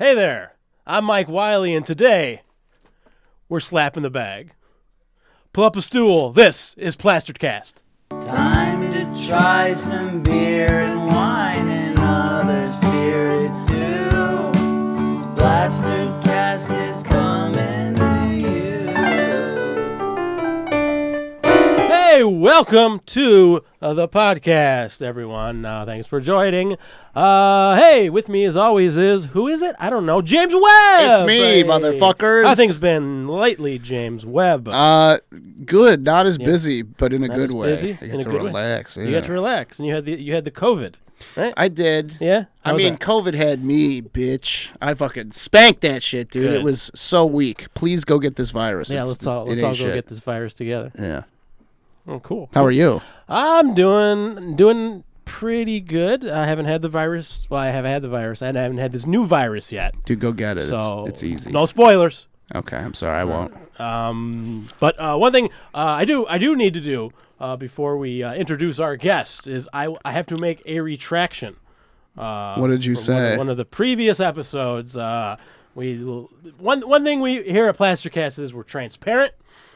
Hey there, I'm Mike Wiley, and today we're slapping the bag. Pull up a stool. This is Plastered Cast. Time to try some beer and wine and other spirits too. Plastered Cast is coming to you. Hey, welcome to the podcast, everyone. Thanks for joining. Hey, with me as always who is it? I don't know. James Webb. It's me, hey. motherfuckers. How things been lately, James Webb? Good. Not as busy, but in a Not good as way. busy? I In get a to good way? relax. Yeah. You got to relax, and you had the COVID, right? I did. Yeah. How I was mean, that? COVID had me, bitch. I fucking spanked that shit, dude. Good. It was so weak. Please go get this virus. Yeah, let's all go get this virus together. Yeah. Oh, cool. How are you? I'm doing pretty good. I haven't had the virus. Well, I have had the virus, and I haven't had this new virus yet. Dude, go get it. So It's easy. No spoilers. Okay, I'm sorry. I won't. But one thing I do need to do before we introduce our guest is I have to make a retraction. What did you say? One of the previous episodes. One thing we here at Plastercast is we're transparent.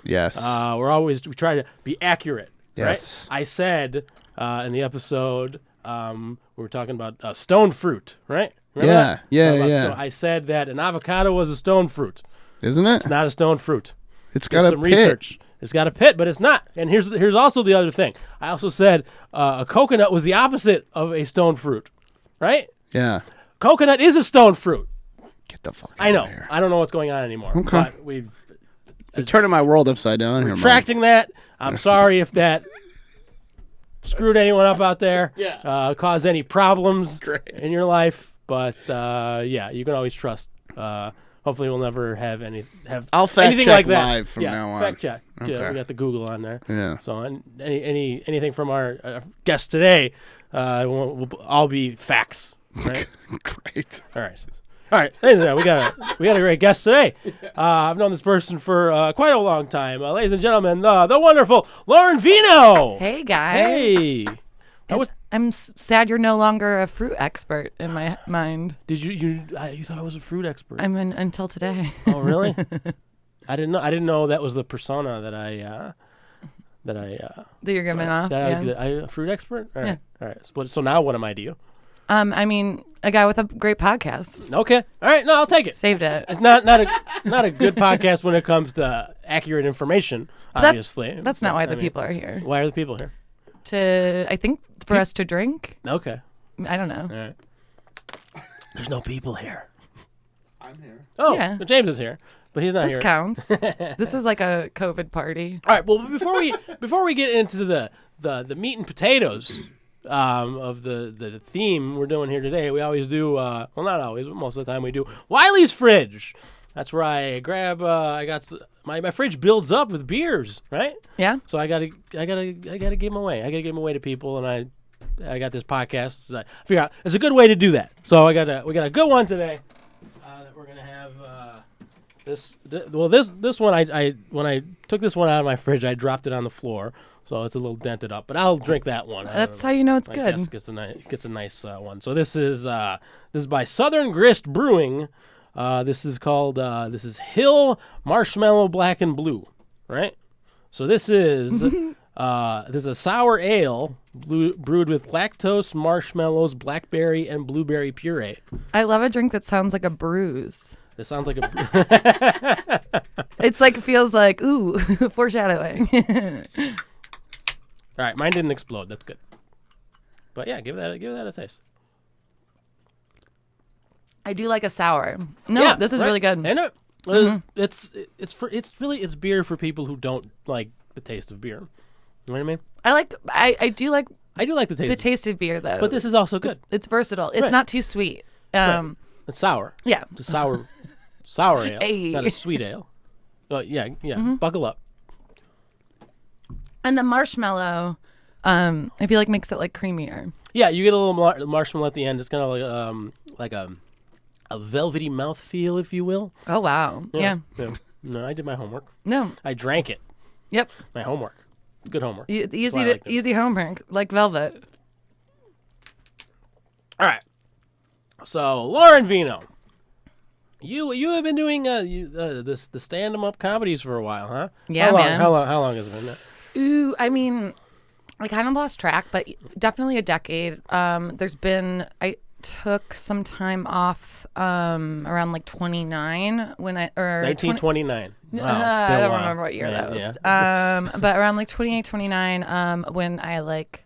Yes. We try to be accurate. Yes. Right? I said in the episode we were talking about stone fruit, right? Remember that? Yeah. I said that an avocado was a stone fruit. Isn't it? It's not a stone fruit. It's got a some pit. research. It's got a pit, but it's not. And here's also the other thing. I also said a coconut was the opposite of a stone fruit, right? Yeah. Coconut is a stone fruit. Get the fuck out I know. of here. I don't know what's going on anymore. Okay. But we've You're turning my world upside down here, Mike. retracting that. I'm sorry if that screwed anyone up out there. Yeah. Caused any problems Great. in your life. But yeah, you can always trust. Hopefully, we'll never have I'll fact anything check like that. live from now on. Fact check. Okay. Yeah, we got the Google on there. Yeah. So anything from our guest today will all be facts. Right. Great. All right. Ladies and gentlemen, we got a great guest today. I've known this person for quite a long time. Ladies and gentlemen, the wonderful Lauren Vino. Hey guys. Hey. I'm sad you're no longer a fruit expert in my mind. Did you thought I was a fruit expert? I'm in until today. Oh really? I didn't know that was the persona that That you're giving off. Yeah. I a fruit expert. All right. Yeah. All right. So now what am I to you? I mean, a guy with a great podcast. Okay. All right. No, I'll take it. Saved it. It's not a good podcast when it comes to accurate information. Obviously, That's not why the people are here. Why are the people here? I think for us to drink. Okay. I don't know. All right. There's no people here. I'm here. Oh, Yeah. James is here, but he's not This here. counts. This is like a COVID party. All right. Well, before we get into the meat and potatoes of the theme we're doing here today, we always do. Well, not always, but most of the time we do Wiley's fridge. That's where I grab. My fridge builds up with beers, right? Yeah. So I gotta give them away. I gotta give them away to people, and I got this podcast. So I figure out it's a good way to do that. So we got a good one today that we're gonna have. This one when I took this one out of my fridge, I dropped it on the floor, so it's a little dented up. But I'll drink that one. That's how you know it's I good. guess gets a nice one. So this is by Southern Grist Brewing. This is called Hill Marshmallow Black and Blue, right? So this is a sour ale brewed with lactose, marshmallows, blackberry, and blueberry puree. I love a drink that sounds like a bruise. This sounds like a. It's like feels like ooh foreshadowing. All right, mine didn't explode. That's good. But yeah, give that a taste. I do like a sour. No, Yeah, this is right. really good. And it's beer for people who don't like the taste of beer. You know what I mean? I do like I do like the taste. the taste of beer though. But this is also good. It's versatile. It's Right. not too sweet. Right. It's sour. Yeah. It's a sour ale, Hey. not a sweet ale. Yeah. Buckle up. And the marshmallow, I feel like makes it like creamier. Yeah, you get a little marshmallow at the end. It's kind of like a velvety mouthfeel, if you will. Oh wow. Yeah. No, I did my homework. No. I drank it. Yep. My homework. Good homework. Easy homework, like velvet. All right. So, Lauren Vino. You have been doing the stand 'em up comedies for a while, huh? Yeah, how long, man. How long has it been? Ooh, I mean, I kind of lost track, but definitely a decade. I took some time off around like 29 when I or 1929. Wow, it's been a I don't while. remember what year that was. Yeah. But around like 28, 29, when I like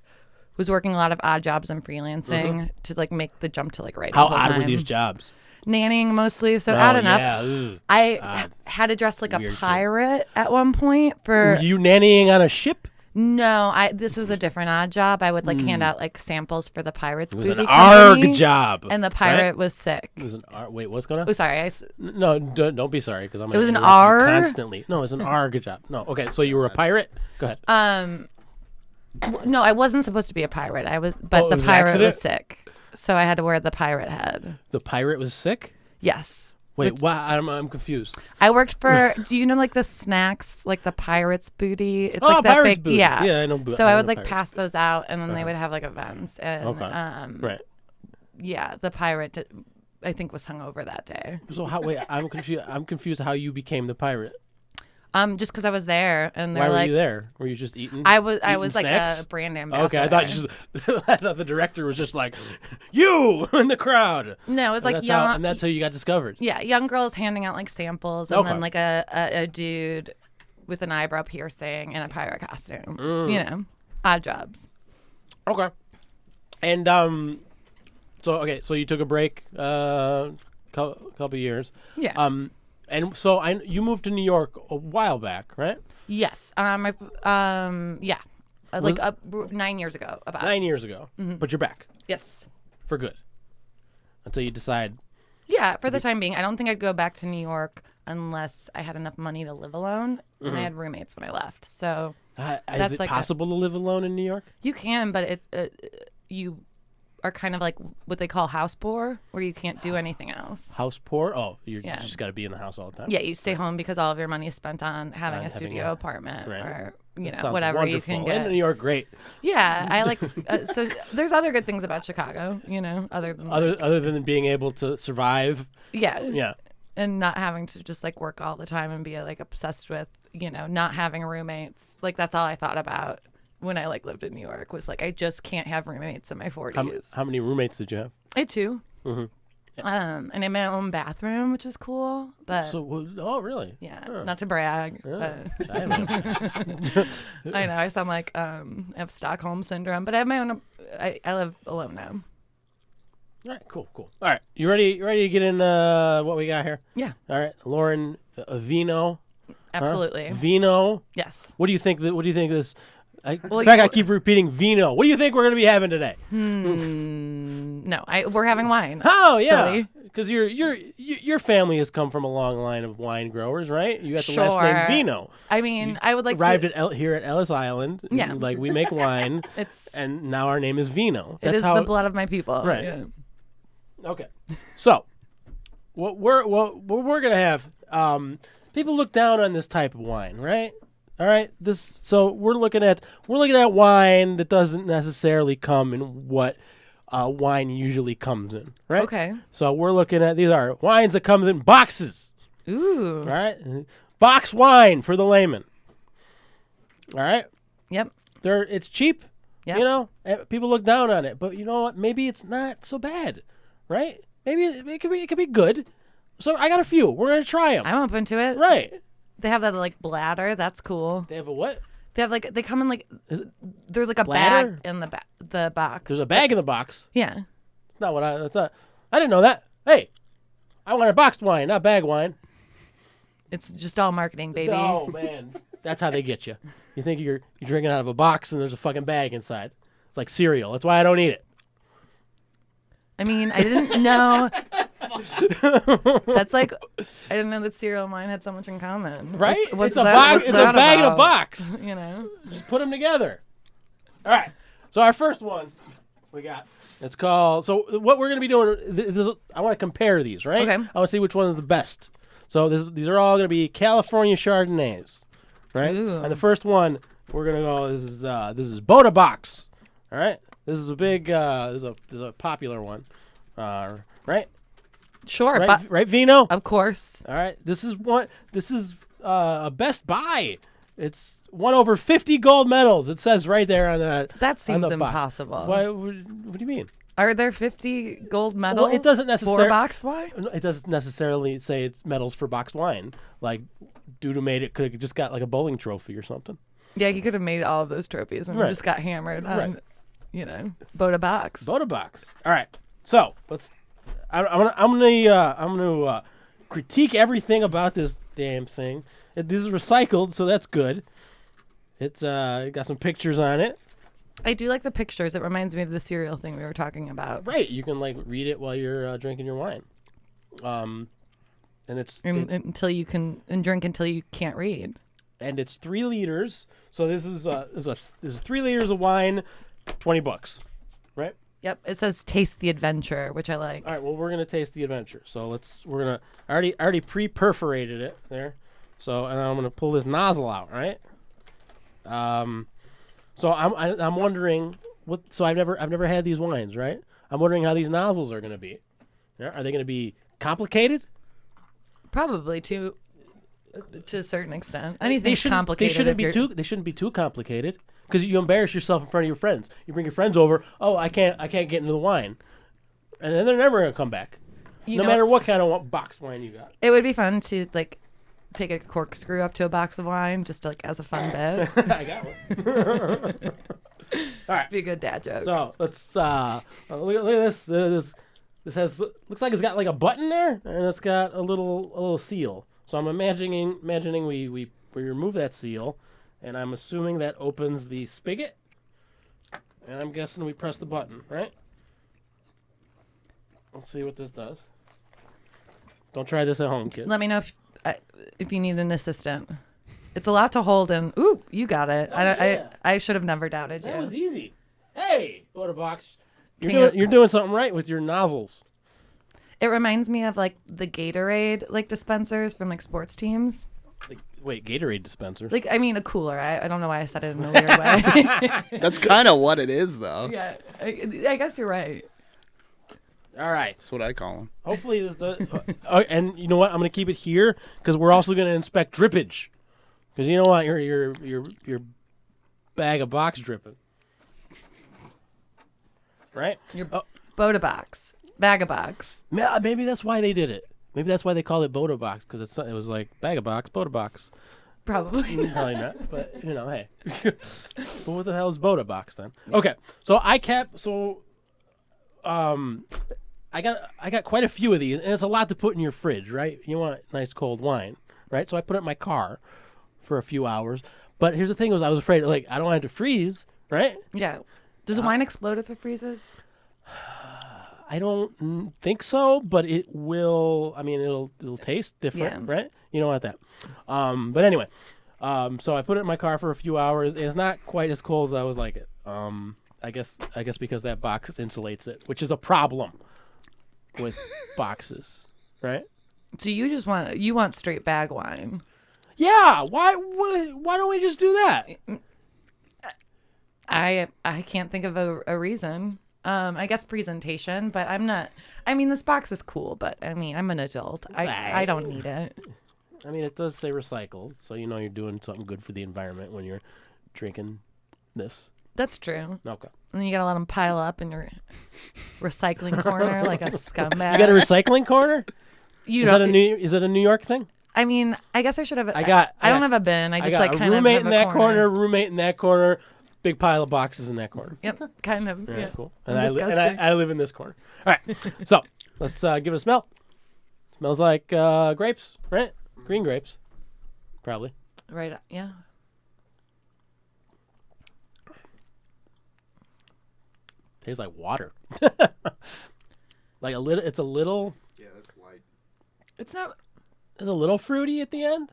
was working a lot of odd jobs and freelancing to like make the jump to like writing. How full odd were time. these jobs? Nannying mostly, so Oh, odd enough. yeah. Ooh. I Odd. had to dress like Weird a shit. pirate at one point Were for. you nannying on a ship? No, this was a different odd job. I would like hand out like samples for the pirates. It was booty an ARG company, job. and the right? pirate was sick. It was an ARG. Wait, what's going on? Oh, sorry. No, don't be sorry because I'm. It was an interrupt you R? constantly. No, it was an ARG job. No, okay. So you were a pirate. Go ahead. No, I wasn't supposed to be a pirate. it But the was an pirate accident? was sick, so I had to wear the pirate head. The pirate was sick. Yes. Wait, why? I'm confused. I worked for. Do you know like the snacks, like the pirate's booty? It's Oh, like that pirate's big. booty. Yeah. Yeah, I know. So I I know would like pirates. pass those out, and then they would have like events. And, Okay. Right. Yeah, the pirate, I think, was hungover that day. So how? Wait, I'm confused. I'm confused how you became the pirate. Just because I was there, and Why they're were like, you there? Were you just eating? I was eating like snacks? a brand ambassador. Okay, I thought the director was just like you in the crowd. No, it was And like that's young. and that's how you got discovered. Yeah, young girls handing out like samples, and Okay. then like a dude with an eyebrow piercing and a pirate costume. You know, odd jobs. Okay. And so you took a break, couple years. Yeah. And so you moved to New York a while back, right? Yes. Yeah. Like 9 years ago. About. 9 years ago. Mm-hmm. But you're back Yes. for good until you decide. Yeah, for the time being. I don't think I'd go back to New York unless I had enough money to live alone, and I had roommates when I left. So Is That's it like possible to live alone in New York? you can, but you are kind of like what they call house poor, where you can't do anything else. House poor? Oh, you Yeah. just got to be in the house all the time. Yeah, you stay home because all of your money is spent on having a having studio a- apartment right. or That know sounds whatever you wonderful. can get. And New York, great. Yeah, I like. So there's other good things about Chicago, other than Other than being able to survive. yeah, Yeah. and not having to just like work all the time and be like obsessed with not having roommates. Like that's all I thought about when I like lived in New York was like I just can't have roommates in my 40s. How many roommates did you have? I had 2. Mm-hmm. And I had my own bathroom, which was cool. But Oh, really? yeah, Huh. not to brag. Yeah. But I have no- I know I sound like I have Stockholm syndrome, but I have my own. I live alone now. All right, cool. All right, you ready? You ready to get in what we got here? Yeah, All right, Lauren Vino. absolutely. Vino. Yes. What do you think? What do you think this? Well, in fact, I keep repeating Vino. What do you think we're going to be having today? No, we're having wine. Oh yeah, Silly. because your family has come from a long line of wine growers, right? You got the last Sure. name Vino. I mean, I would like Arrived to. here at Ellis Island. Yeah. Like we make wine, It's and now our name is Vino. it That's is how the blood of my people. Right. Yeah. Okay, so what we're gonna have. People look down on this type of wine, right? All right. So we're looking at wine that doesn't necessarily come in what wine usually comes in, right? Okay. So we're looking at these are wines that comes in boxes, Ooh. all right? Box wine for the layman. All right. Yep. It's cheap. Yeah. People look down on it, but you know what? Maybe it's not so bad, right? Maybe it could be good. So I got a few. We're gonna try them. I'm open to it. Right. They have that like bladder. That's cool. They have a what? They have like they come in like there's like a Bladder? bag in the box. There's a bag in the box. Yeah. Not what that's not. I didn't know that. Hey, I want a boxed wine, not bag wine. It's just all marketing, baby. Oh man, that's how they get you. You think you're drinking out of a box and there's a fucking bag inside. It's like cereal. That's why I don't eat it. I mean, I didn't know. That's like I didn't know that cereal and wine had so much in common. Right? What's It's a that- bag. what's It's a that bag in a about? box. You know. Just put them together. All right. So our first one we got. It's called. So what we're gonna be doing? I want to compare these, right? Okay. I want to see which one is the best. So these are all gonna be California Chardonnays, right? Ooh. And the first one we're gonna go. This is Boda Box. All right. This is a big. This is a popular one. Right. Sure, Right, but right, Vino. of course. All right, this is a best buy. It's won over 50 gold medals. It says right there on that. That seems on the box. impossible. What do you mean? Are there 50 gold medals? Well, it doesn't for necessarily. boxed wine. It doesn't necessarily say it's medals for boxed wine. Like, dude who made it could have just got like a bowling trophy or something. Yeah, he could have made all of those trophies and Right. just got hammered on, Right. Boda box. Boda box. All right. So let's. I'm gonna critique everything about this damn thing. This is recycled, so that's good. It's got some pictures on it. I do like the pictures. It reminds me of the cereal thing we were talking about. Right. You can like read it while you're drinking your wine. And it's Until you can and drink until you can't read. and it's 3 liters. So this is 3 liters of wine, $20, right? Yep. It says taste the adventure, which I like. All right. Well, we're gonna taste the adventure. So I already pre-perforated it there. So and I'm gonna pull this nozzle out, right? So I'm wondering what. So I've never had these wines, right? I'm wondering how these nozzles are gonna be. Yeah, are they gonna be complicated? Probably to a certain extent. Anything's They complicated. shouldn't if be you're- too. They shouldn't be too complicated because you embarrass yourself in front of your friends. You bring your friends over. Oh, I can't get into the wine, and then they're never gonna come back. You No know- matter what kind of boxed wine you got. It would be fun to like take a corkscrew up to a box of wine just like as a fun bit. I got one. All right. Be a good dad joke. So let's look at this. This has looks like it's got like a button there, and it's got a little seal. So I'm imagining we remove that seal, and I'm assuming that opens the spigot, and I'm guessing we press the button, right? Let's see what this does. Don't try this at home, kids. Let me know if you need an assistant. It's a lot to hold, and ooh, you got it. yeah. I should have never doubted you. That was easy. Hey, Water Box, Can you're doing something right with your nozzles. It reminds me of like the Gatorade like dispensers from like sports teams. Wait, Gatorade dispensers. Like I mean a cooler. I don't know why I said it in a weird way. That's kind of what it is, though. Yeah, I guess you're right. All right. That's what I call them. Hopefully this does. And you know what? I'm gonna keep it here because we're also gonna inspect drippage. Because you know what? Your bag of box dripping. Right? Your Boda box, bag of box. Maybe that's why they did it. Maybe that's why they call it Boda box because it was like bag of box, Boda box. Probably. Probably not, but you know, hey. But what the hell is Boda box then? Okay, so I got quite a few of these, and it's a lot to put in your fridge, right? You want nice cold wine, right? So I put it in my car for a few hours. But here's the thing: I was afraid, like, I don't want it to freeze, right? Yeah. Does the wine explode if it freezes? I don't think so, but it will. I mean, it'll taste different, Yeah. right? You don't want that. But anyway, so I put it in my car for a few hours. And it's not quite as cold as I would like it. I guess because that box insulates it, which is a problem with boxes, right? So you want straight bag wine? Yeah. Why don't we just do that? I can't think of a reason. I guess presentation, but I'm not. I mean, this box is cool, but I mean, I'm an adult. I don't need it. I mean, it does say recycled, so you know you're doing something good for the environment when you're drinking this. That's true. Okay. And then you gotta let them pile up in your recycling corner like a scumbag. You got a recycling corner? You Is don't. that a New York thing? I mean, I guess I should have. I don't have a bin. I just got like a kind of roommate have in a that corner, roommate in that corner, big pile of boxes in that corner. Yep, kind of. Yeah, Yeah, cool. I'm And disgusting. I live in this corner. All right, so let's give it a smell. Smells like grapes, right? Green grapes, probably. Right. Yeah. Tastes like water. Like a little. It's a little. Yeah, that's light. It's not. It's a little fruity at the end.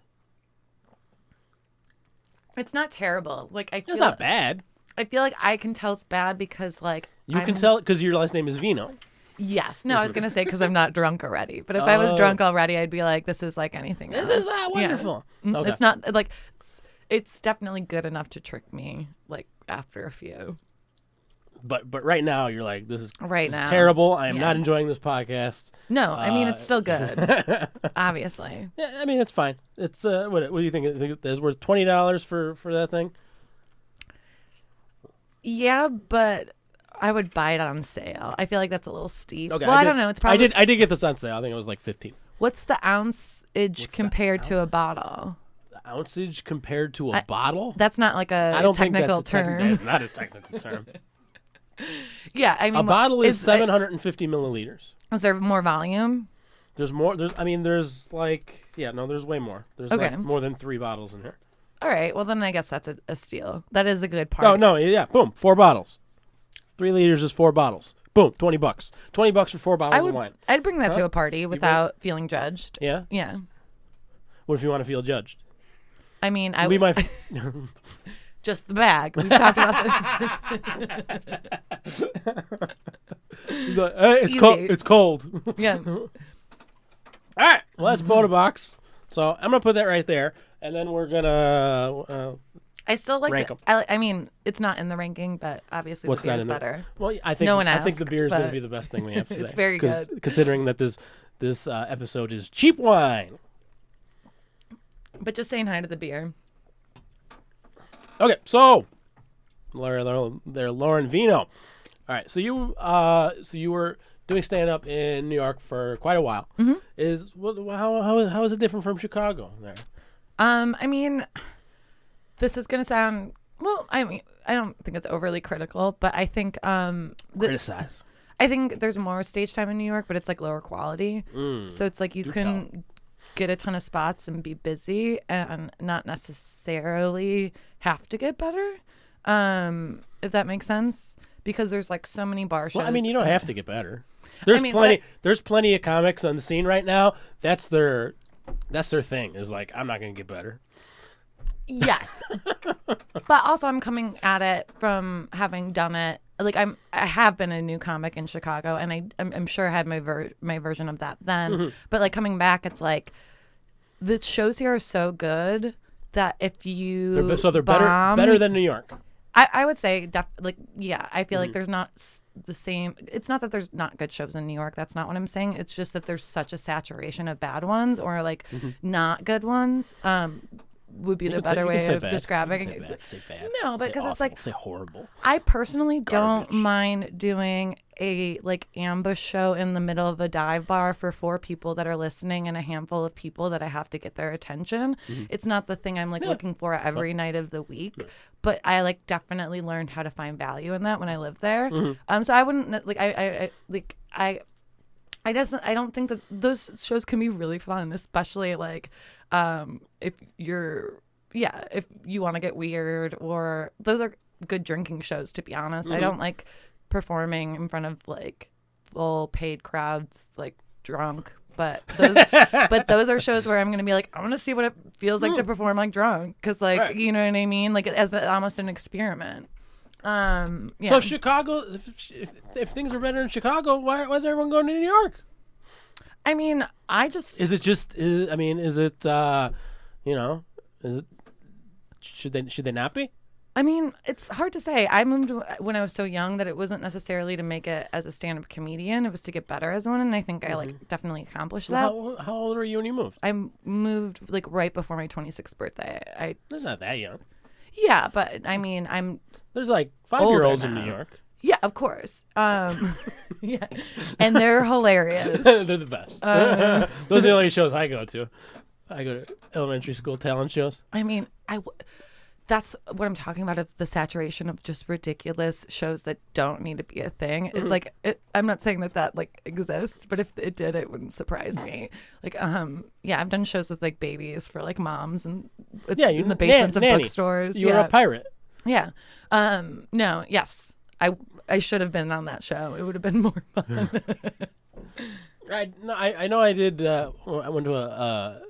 It's not terrible. Like I feel. It's not bad. I feel like I can tell it's bad because like You can tell because your last name is Vino. Yes. No, I was gonna say because I'm not drunk already. But if I was drunk already, I'd be like, this is like anything else. This is wonderful. Okay. It's not like it's definitely good enough to trick me like after a few. But right now you're like, this is now. terrible. I am Yeah. not enjoying this podcast. No, I mean it's still good. Obviously. Yeah, I mean it's fine. It's what do you think? You think it's worth $20 for that thing? Yeah, but I would buy it on sale. I feel like that's a little steep. Okay, Well, I don't know. It's probably I did get this on sale. I think it was like 15. What's the ounceage compared to a bottle? The ounceage compared to a bottle? That's not like I a don't technical think that's term. that's not a technical term. Yeah, I mean, A bottle is 750 milliliters. Is there more volume? There's more. There's like there's way more. There's Okay. like more than 3 bottles in here. All right. Well, then I guess that's a steal. That is a good part. Oh no, yeah, boom, 4 bottles. 3 liters is 4 bottles. Boom, $20. $20 for 4 bottles of wine. I'd bring that Huh? to a party without feeling judged. Yeah. Yeah. What if you want to feel judged? I mean, I We would might. just the bag. We talked about this. He's like, hey, it's Easy. cold. It's cold. Yeah. All right. Well, that's Boda Box. So I'm gonna put that right there, and then we're gonna. I still like Rank it. 'em. I mean, it's not in the ranking, but obviously What's the not beer's in there? better. Well, I think No one I think the asked, beer is gonna but be the best thing we have today. it's very 'Cause good. considering that this episode is cheap wine. But just saying hi to the beer. Okay, so Lauren Vino. All right, so you were doing stand up in New York for quite a while. Mm-hmm. How is it different from Chicago there? I mean, this is gonna sound well. I mean, I don't think it's overly critical, but I think Criticize. I think there's more stage time in New York, but it's like lower quality. So it's like you can get a ton of spots and be busy and not necessarily have to get better. If that makes sense, because there's like so many bar shows. Well, I mean, you don't have to get better. There's mean, There's plenty of comics on the scene right now. That's their thing. Is like, I'm not gonna get better. Yes, but also I'm coming at it from having done it. Like I have been a new comic in Chicago, and I'm sure I had my version of that then. Mm-hmm. But like coming back, it's like the shows here are so good that if you They're bomb, better than New York. I would say I feel Mm-hmm. like there's not the same. It's not that there's not good shows in New York. That's not what I'm saying. It's just that there's such a saturation of bad ones or like not good ones. Would be the better way of describing it. Say bad. No, but Say 'cause it's awful. like- say horrible. I personally Garbage. don't mind doing a like ambush show in the middle of a dive bar for 4 people that are listening and a handful of people that I have to get their attention. It's not the thing I'm like looking for every night of the week, but I like definitely learned how to find value in that when I lived there. So I wouldn't like I don't think that those shows can be really fun, especially like if you want to get weird, or those are good drinking shows, to be honest. I don't like performing in front of like full paid crowds like drunk, but those are shows where I'm gonna be like, I want to see what it feels like to perform like drunk, because like Right. you know what I mean, like as almost an experiment. Yeah. So Chicago, if things are better in Chicago, why is everyone going to New York? I mean, I just Is it just? Is it? Is it? Should they not be? I mean, it's hard to say. I moved when I was so young that it wasn't necessarily to make it as a stand-up comedian. It was to get better as one, and I think I like definitely accomplished that. How old were you when you moved? I moved like right before my 26th birthday. That's not that young. Yeah, but I mean, I'm There's like Older 5-year-olds in now. New York. yeah, of course. Yeah, and they're hilarious. They're the best. Those are the only shows I go to. I go to elementary school talent shows. I mean, that's what I'm talking about. Of the saturation of just ridiculous shows that don't need to be a thing. Is like I'm not saying that like exists, but if it did, it wouldn't surprise me. Like yeah, I've done shows with like babies for like moms and in the basements of nanny. bookstores. You were a pirate. Yeah. No. Yes. I should have been on that show. It would have been more fun. I know I did. I went to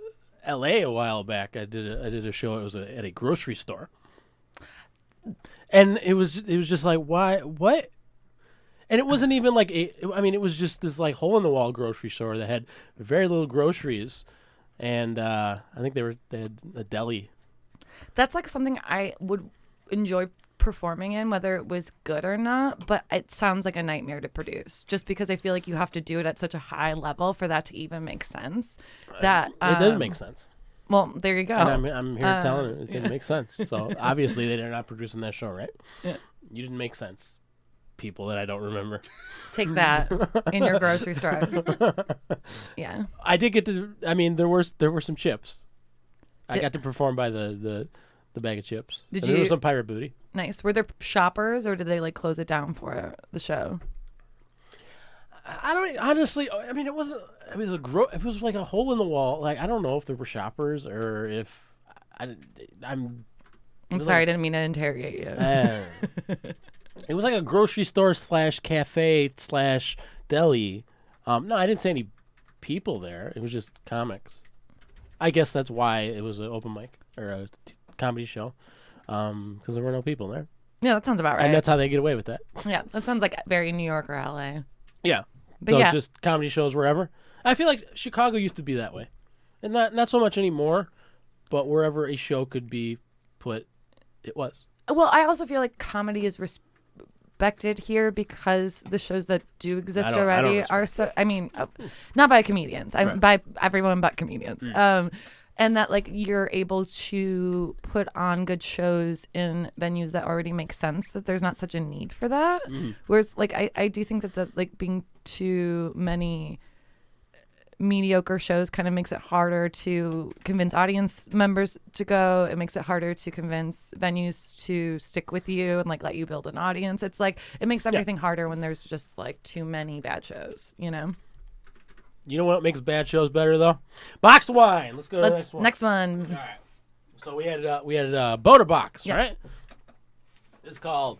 L.A. a while back. I did a show. It was at a grocery store, and it was just like, why, what? And it wasn't even like it was just this like hole in the wall grocery store that had very little groceries, and I think they had a deli. That's like something I would enjoy performing in, whether it was good or not, but it sounds like a nightmare to produce just because I feel like you have to do it at such a high level for that to even make sense. That It doesn't make sense. Well, there you go. And I'm here telling it didn't make sense. So obviously they're not producing that show, right? Yeah. You didn't make sense, people that I don't remember. Take that in your grocery store. Yeah. I did get to. I mean, there were some chips. I got to perform by the bag of chips. Did And there was you- some pirate booty. Nice. Were there shoppers or did they like close it down for the show? I don't honestly. I mean, it wasn't. It was it was like a hole in the wall. Like I don't know if there were shoppers or if I'm Sorry, I didn't mean to interrogate you. It was like a grocery store / cafe / deli. No, I didn't see any people there. It was just comics. I guess that's why it was an open mic or a comedy show, because there were no people there, Yeah, that sounds about right. and that's how they get away with that. Yeah, that sounds like very New York or LA. Yeah. But So yeah. just comedy shows wherever. I feel like Chicago used to be that way, and not so much anymore. But wherever a show could be put, it was. Well, I also feel like comedy is respected here because the shows that do exist I don't already respect are so. I mean, not by comedians. Right. By everyone but comedians. And that like you're able to put on good shows in venues that already make sense. That there's not such a need for that. Whereas like I do think that like being too many mediocre shows kind of makes it harder to convince audience members to go. It makes it harder to convince venues to stick with you and like let you build an audience. It's like it makes everything harder when there's just like too many bad shows, you know? You know what makes bad shows better though? Boxed wine. Let's go to the next one. Next one. All right. So we had Boda Box, Yeah. right? It's called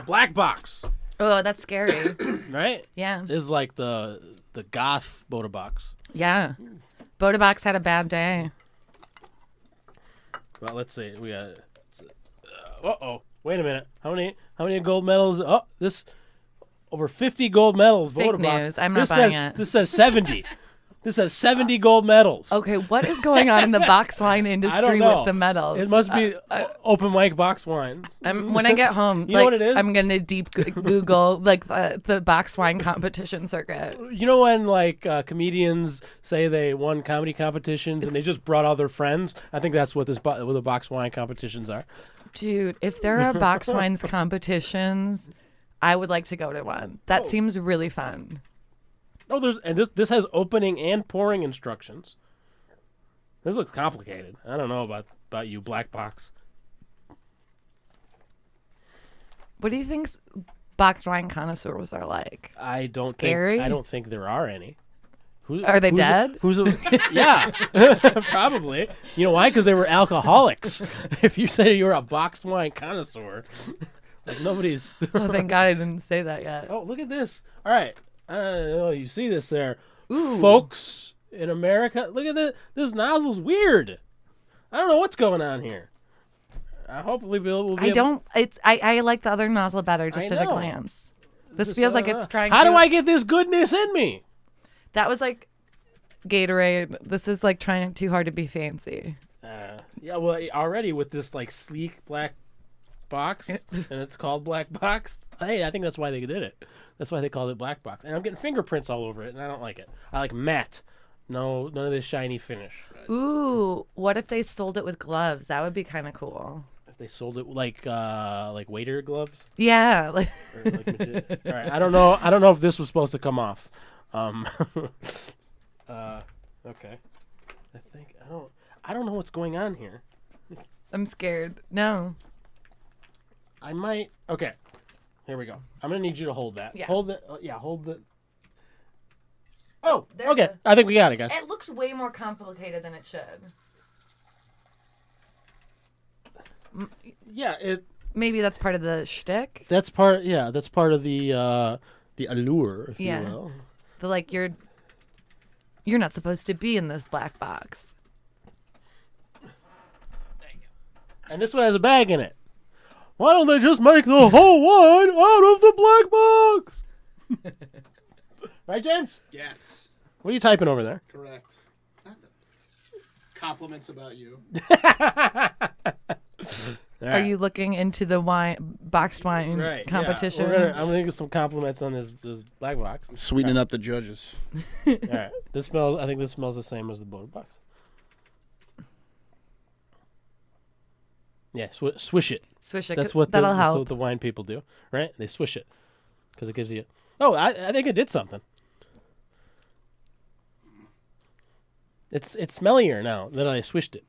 Black Box, Oh, that's scary. right? Yeah. This is like the goth Boda Box. Yeah. Boda Box had a bad day. Well, let's see. We got. Wait a minute. How many gold medals? Oh, this over 50 gold medals. Fake Boda Box. news. I'm not This buying says, it. This says 70. This has 70 gold medals. Okay, what is going on in the box wine I don't industry know. with the medals? It must be open mic box wine. When I get home, You know what it is? I'm gonna deep Google like the box wine competition circuit. You know when like comedians say they won comedy competitions and they just brought all their friends? I think that's what what the box wine competitions are. Dude, if there are box wines competitions, I would like to go to one. That seems really fun. Oh, this has opening and pouring instructions. This looks complicated. I don't know about you, Black Box. What do you think boxed wine connoisseurs are like? I don't Scary? think there are any. Are they dead? Yeah, probably. You know why? Because they were alcoholics. If you say you're a boxed wine connoisseur, like nobody's. Oh, thank God I didn't say that yet. Oh, look at this. All right. You see this there. Ooh. Folks in America. Look at this. This nozzle's weird. I don't know what's going on here. Hopefully we'll be I like the other nozzle better just I at a know. glance. This feels like it's trying How to... do I get this goodness in me? That was like Gatorade. This is like trying too hard to be fancy. Yeah, well, already with this like sleek black box, and it's called Black Box. Hey, I think that's why they did it. That's why they called it Black Box. And I'm getting fingerprints all over it, and I don't like it. I like matte. No, none of this shiny finish. Ooh, what if they sold it with gloves? That would be kind of cool. If they sold it like waiter gloves. Yeah. Like Or like all right, I don't know if this was supposed to come off. Okay. I don't know what's going on here. I'm scared. No. I might. Okay. Here we go. I'm gonna need you to hold that. Yeah. Hold it. Hold the. Oh. There Okay. you go. I think we got it, guys. It looks way more complicated than it should. Yeah. Maybe that's part of the shtick. That's part. Yeah. That's part of the allure, if Yeah. you will. The like you're not supposed to be in this black box. And this one has a bag in it. Why don't they just make the whole wine out of the black box? Right, James? Yes, What are you typing over there? correct. Nothing. Compliments about you. All right. Are you looking into the boxed wine Right, competition? Yeah. I'm gonna get some compliments on this black box. Sweetening up the judges. All right, I think this smells the same as the Boda box. Yeah, swish it. Swish it. That's what that'll help. That's what the wine people do, right? They swish it because it gives you. Oh, I think it did something. It's smellier now that I swished it.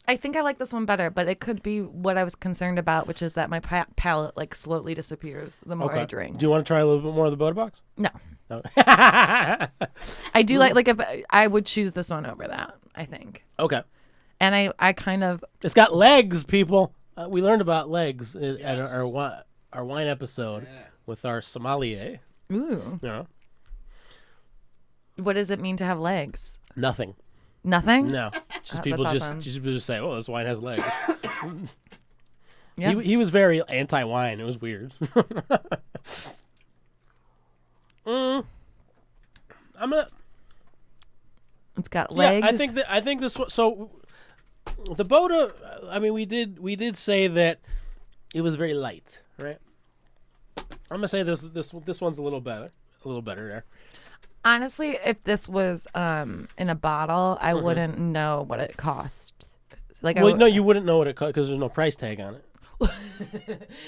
I think I like this one better, but it could be what I was concerned about, which is that my palate like slowly disappears the more I drink. Do you want to try a little bit more of the Boda box? No. No. I do like if I would choose this one over that, I think. Okay. And I kind of It's got legs, people. We learned about legs at our wine episode with our sommelier. ooh. You know, What does it mean to have legs? nothing. Nothing? No, just people that's just awesome. just people just say, "Oh, this wine has legs." Yeah. He was very anti-wine. It was weird. I'm gonna. It's got legs. Yeah, I think this one. So the Boda. I mean, we did say that it was very light, right? I'm gonna say this one's a little better there. Honestly, if this was in a bottle, I wouldn't know what it cost. Like, Well, no, you wouldn't know what it cost because there's no price tag on it.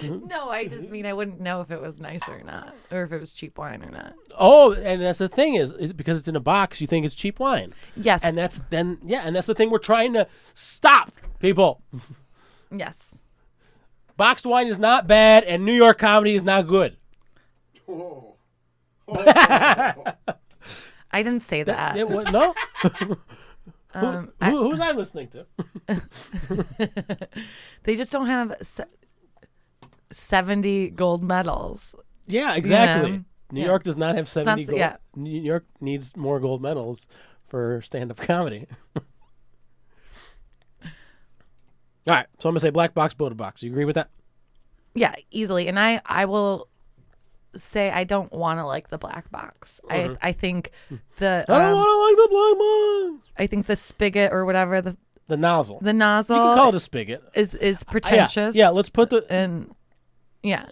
No, I just mean I wouldn't know if it was nice or not, or if it was cheap wine or not. Oh, and that's the thing is because it's in a box, you think it's cheap wine. Yes. And that's the thing we're trying to stop, people. Yes. Boxed wine is not bad, and New York comedy is not good. I didn't say that. Yeah, what, no? Who was I listening to? They just don't have 70 gold medals. Yeah, exactly. You know? New York does not have 70 gold. yeah. New York needs more gold medals for stand-up comedy. All right, so I'm gonna say black box, Boda box. You agree with that? Yeah, easily. And I will say I don't want to like the black box. I think the I don't want to like the black box. I think the spigot or whatever the nozzle. the nozzle You can call it a spigot. is pretentious. Yeah, let's put the. and yeah.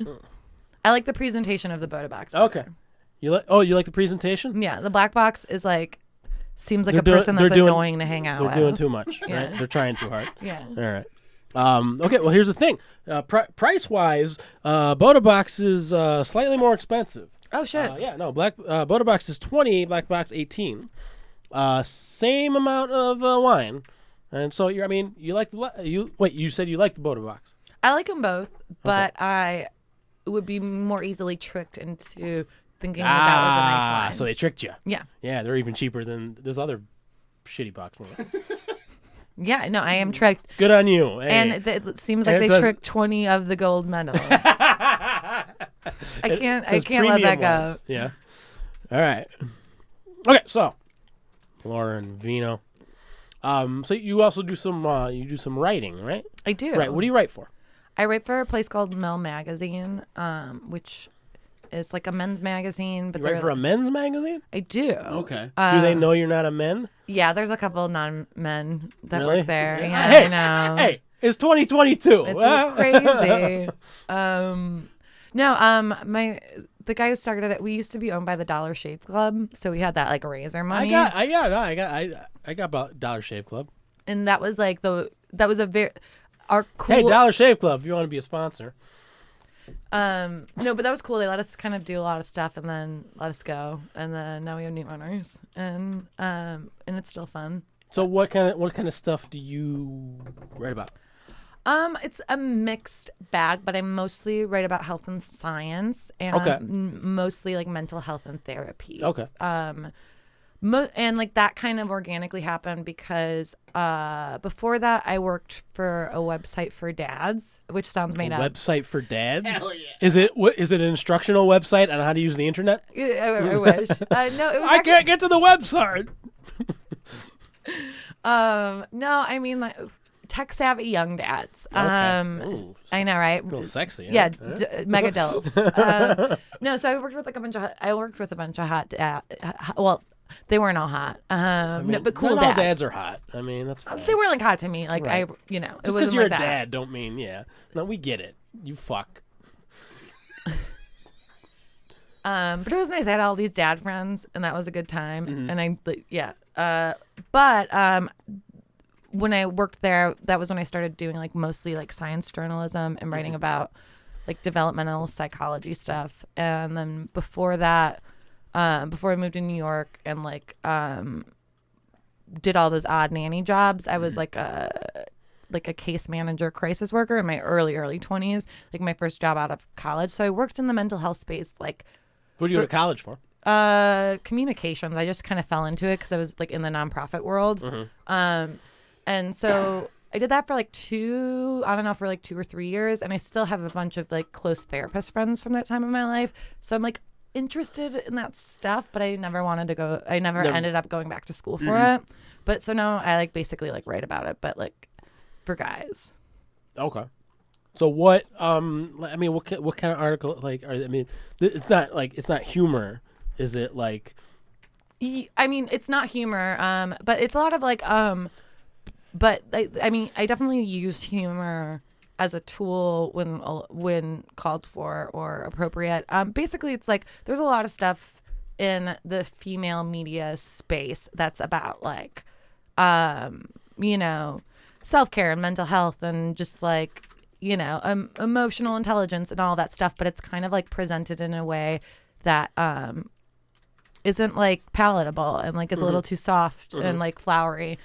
I like the presentation of the Boda box. Okay. better. You like the presentation? Yeah, the black box is like seems like They're a person doing- that's they're doing- annoying to hang out They're with. doing too much, Yeah. right? They're trying too hard. Yeah. All right. Okay. Well, here's the thing. Price-wise, Boda box is slightly more expensive. Oh shit. Yeah. No. Boda box is 20. Black box 18. Same amount of wine, and so you like you said you like the Boda box. I like them both, but I would be more easily tricked into thinking that was a nice wine. So they tricked you. Yeah. Yeah, they're even cheaper than this other shitty box. Yeah, no, I am tricked. Good on you. Hey. And it seems like And it they does- tricked 20 of the gold medals. I can't Says let that premium go. ones. Yeah. All right. Okay, so Lauren Vino. So you also do some writing, right? I do. Right. What do you write for? I write for a place called Mel Magazine, which is like a men's magazine. But You write for a men's magazine? I do. Okay. Do they know you're not a men? Yeah, there's a couple of non-men that Really? work there. Yeah, Hey, I know. Hey, it's 2022. It's so crazy. The guy who started it, we used to be owned by the Dollar Shave Club, so we had that like razor money. I got about Dollar Shave Club. And that was like our cool. Hey, Dollar Shave Club, if you want to be a sponsor. No, but that was cool. They let us kind of do a lot of stuff and then let us go, and then now we have new owners, and it's still fun. So what kind of stuff do you write about? It's a mixed bag, but I mostly write about health and science, and Okay. mostly like mental health and therapy. Okay. And like that kind of organically happened because before that I worked for a website for dads, which sounds made up. Website for dads? Hell yeah. Is it an instructional website on how to use the internet? I wish. No, it was I can't get to the website. no, I mean like tech savvy young dads. Ooh, I know, right? a little sexy. Huh? Yeah, All right. mega dilfs. No, so I worked with a bunch of hot dad. Well, They weren't all hot. No, but cool not all dads. dads are hot. I mean, that's fine. They weren't like hot to me. Like Right. it Just wasn't because you're like a that. dad don't mean, yeah. No, we get it. You fuck. But it was nice. I had all these dad friends, and that was a good time. Mm-hmm. And but when I worked there, that was when I started doing like mostly like science journalism and writing about like developmental psychology stuff. And then before that, before I moved to New York and like did all those odd nanny jobs, I was like a case manager, crisis worker in my early 20s, like my first job out of college. So I worked in the mental health space, like What did you go to college for? communications. I just kind of fell into it because I was like in the nonprofit world. And so I did that for like 2 or 3 years, and I still have a bunch of like close therapist friends from that time in my life. So I'm like interested in that stuff, but I never wanted to go. I never ended up going back to school for it. But so now I like basically like write about it, but like for guys. Okay. So what? I mean, what kind of article? Like, I mean, it's not humor. Is it like? I mean, it's not humor, but it's a lot of like, but I mean, I definitely use humor as a tool when called for or appropriate. Basically, it's like there's a lot of stuff in the female media space that's about like, self-care and mental health and just like, emotional intelligence and all that stuff. But it's kind of like presented in a way that isn't like palatable and like is a little too soft and like flowery.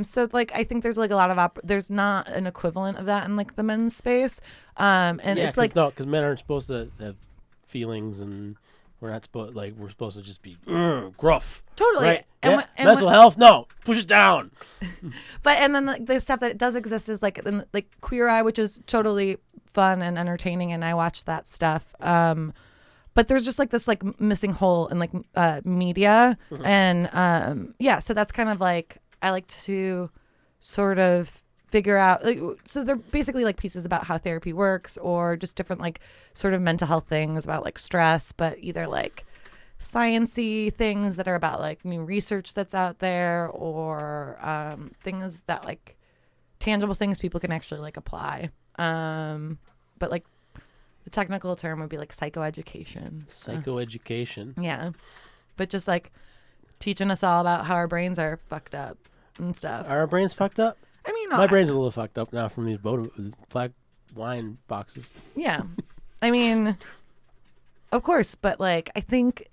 So like I think there's like a lot of there's not an equivalent of that in like the men's space. And it's like because men aren't supposed to have feelings, and we're not supposed we're supposed to just be gruff. Totally. Right? And Yeah? Mental health, no, push it down. But and then like, the stuff that does exist is like like Queer Eye, which is totally fun and entertaining, and I watch that stuff. But there's just like this like missing hole in like media, and so that's kind of like I like to sort of figure out like, so they're basically like pieces about how therapy works or just different like sort of mental health things about like stress, but either like science-y things that are about like new research that's out there or things that like tangible things people can actually like apply. But like the technical term would be like psychoeducation. Psychoeducation. Yeah. But just like teaching us all about how our brains are fucked up and stuff. Are our brains fucked up? I mean, My brain's a little fucked up now from these flag wine boxes. Yeah. I mean, of course, but like I think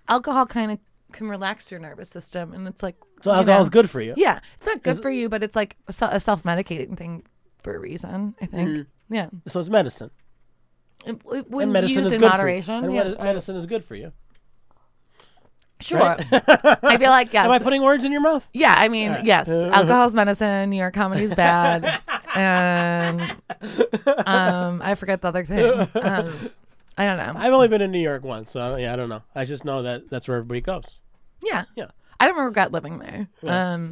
alcohol kind of can relax your nervous system, and it's like So alcohol's good for you. Yeah, it's not good for you, but it's like a self-medicating thing for a reason, I think. Yeah. So it's medicine. When medicine used is in good moderation. For you. And Yeah. medicine is good for you. Sure. Right? I feel like, yes. Am I putting words in your mouth? Yeah, I mean, Right. yes. Alcohol's medicine. New York comedy's bad. And I forget the other thing. I don't know. I've only been in New York once, so I don't know. I just know that that's where everybody goes. Yeah. Yeah. I don't regret living there. Yeah.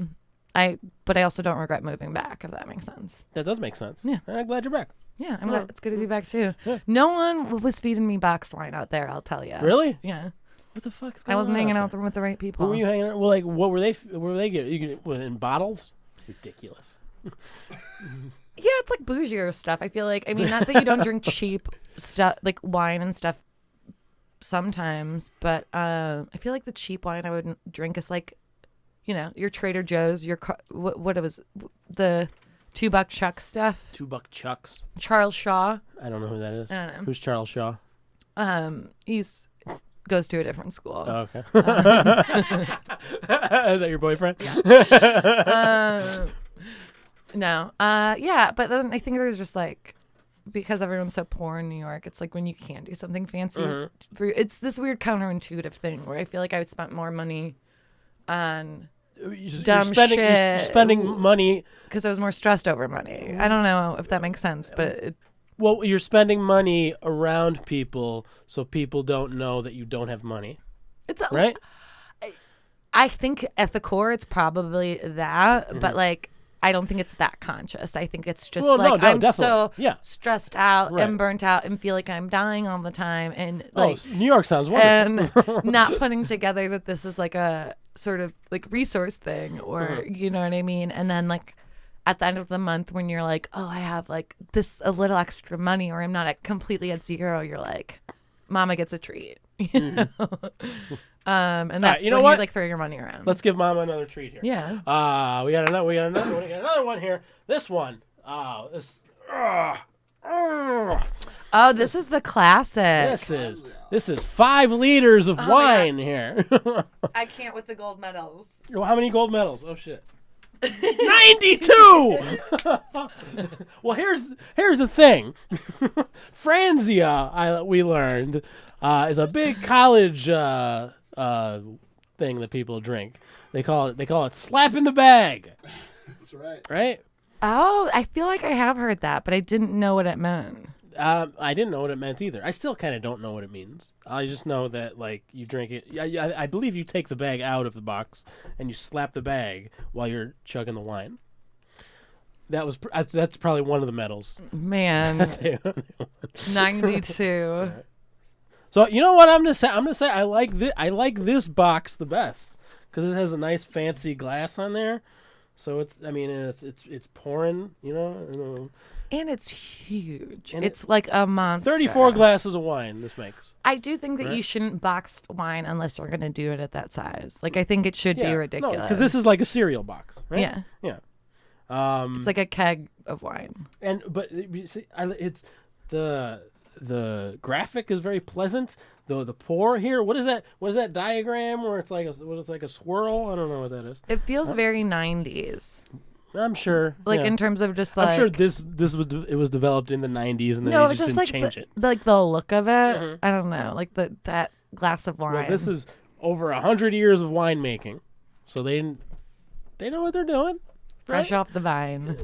But I also don't regret moving back, if that makes sense. That does make sense. Yeah. And I'm glad you're back. Yeah, I'm glad it's good to be back too. Yeah. No one was feeding me box wine out there, I'll tell you. Really? Yeah. What the fuck's going on? I wasn't hanging out there? with the right people. Who were you hanging out? Well, like, what were they? What were they getting? In bottles? Ridiculous. Yeah, it's like bougier stuff. I feel like, I mean, not that you don't drink cheap stuff, like wine and stuff sometimes, but I feel like the cheap wine I would drink is like, your Trader Joe's, what it was, the $2 Chuck stuff. $2 Chucks. Charles Shaw. I don't know who that is. I don't know. Who's Charles Shaw? He's goes to a different school. Oh, okay. Is that your boyfriend? No. Yeah, but then I think there's just like, because everyone's so poor in New York, it's like when you can do something fancy, it's this weird counterintuitive thing where I feel like I would spend more money on dumb shit. You're spending money. Because I was more stressed over money. I don't know if that makes sense, but Well, you're spending money around people so people don't know that you don't have money. it's Right? I think at the core it's probably that, but like I don't think it's that conscious. I think it's just Well, no, like no, I'm definitely. so Yeah. stressed out Right. and burnt out and feel like I'm dying all the time and Oh, like New York sounds wonderful. and not putting together that this is like a sort of like resource thing or Mm-hmm. you know what I mean? And then like at the end of the month when you're like, oh, I have like this a little extra money or I'm not completely at zero, you're like, mama gets a treat. You know? And that's you know when what? you like throw your money around. Let's give Mama another treat here. Yeah. We got another one here. This one. This. Oh, this is the classic. This is 5 liters of wine here. I can't with the gold medals. How many gold medals? Oh shit. 92. Well, here's the thing. Franzia, we learned, is a big college thing that people drink. They call it slap in the bag. That's right. Right? Oh, I feel like I have heard that, but I didn't know what it meant. I didn't know what it meant either. I still kind of don't know what it means. I just know that like you drink it. I believe you take the bag out of the box and you slap the bag while you're chugging the wine. That's probably one of the medals. Man, 92. So you know what I'm gonna say? I like this box the best because it has a nice fancy glass on there. So it's pouring. You know. And it's huge. And it's like a monster. 34 glasses of wine this makes. I do think that Right? you shouldn't box wine unless you're going to do it at that size. Like, I think it should be ridiculous. because this is like a cereal box, right? Yeah. Yeah. It's like a keg of wine. But you see, it's the graphic is very pleasant. The pour here. What is that? What is that diagram where it's like a swirl? I don't know what that is. It feels very 90s. I'm sure. Like, yeah. in terms of just like... I'm sure it was developed in the 90s and then No, they just didn't like change it. like the look of it. I don't know. Like that glass of wine. Well, this is over 100 years of winemaking, so they know what they're doing. fresh right? off the vine.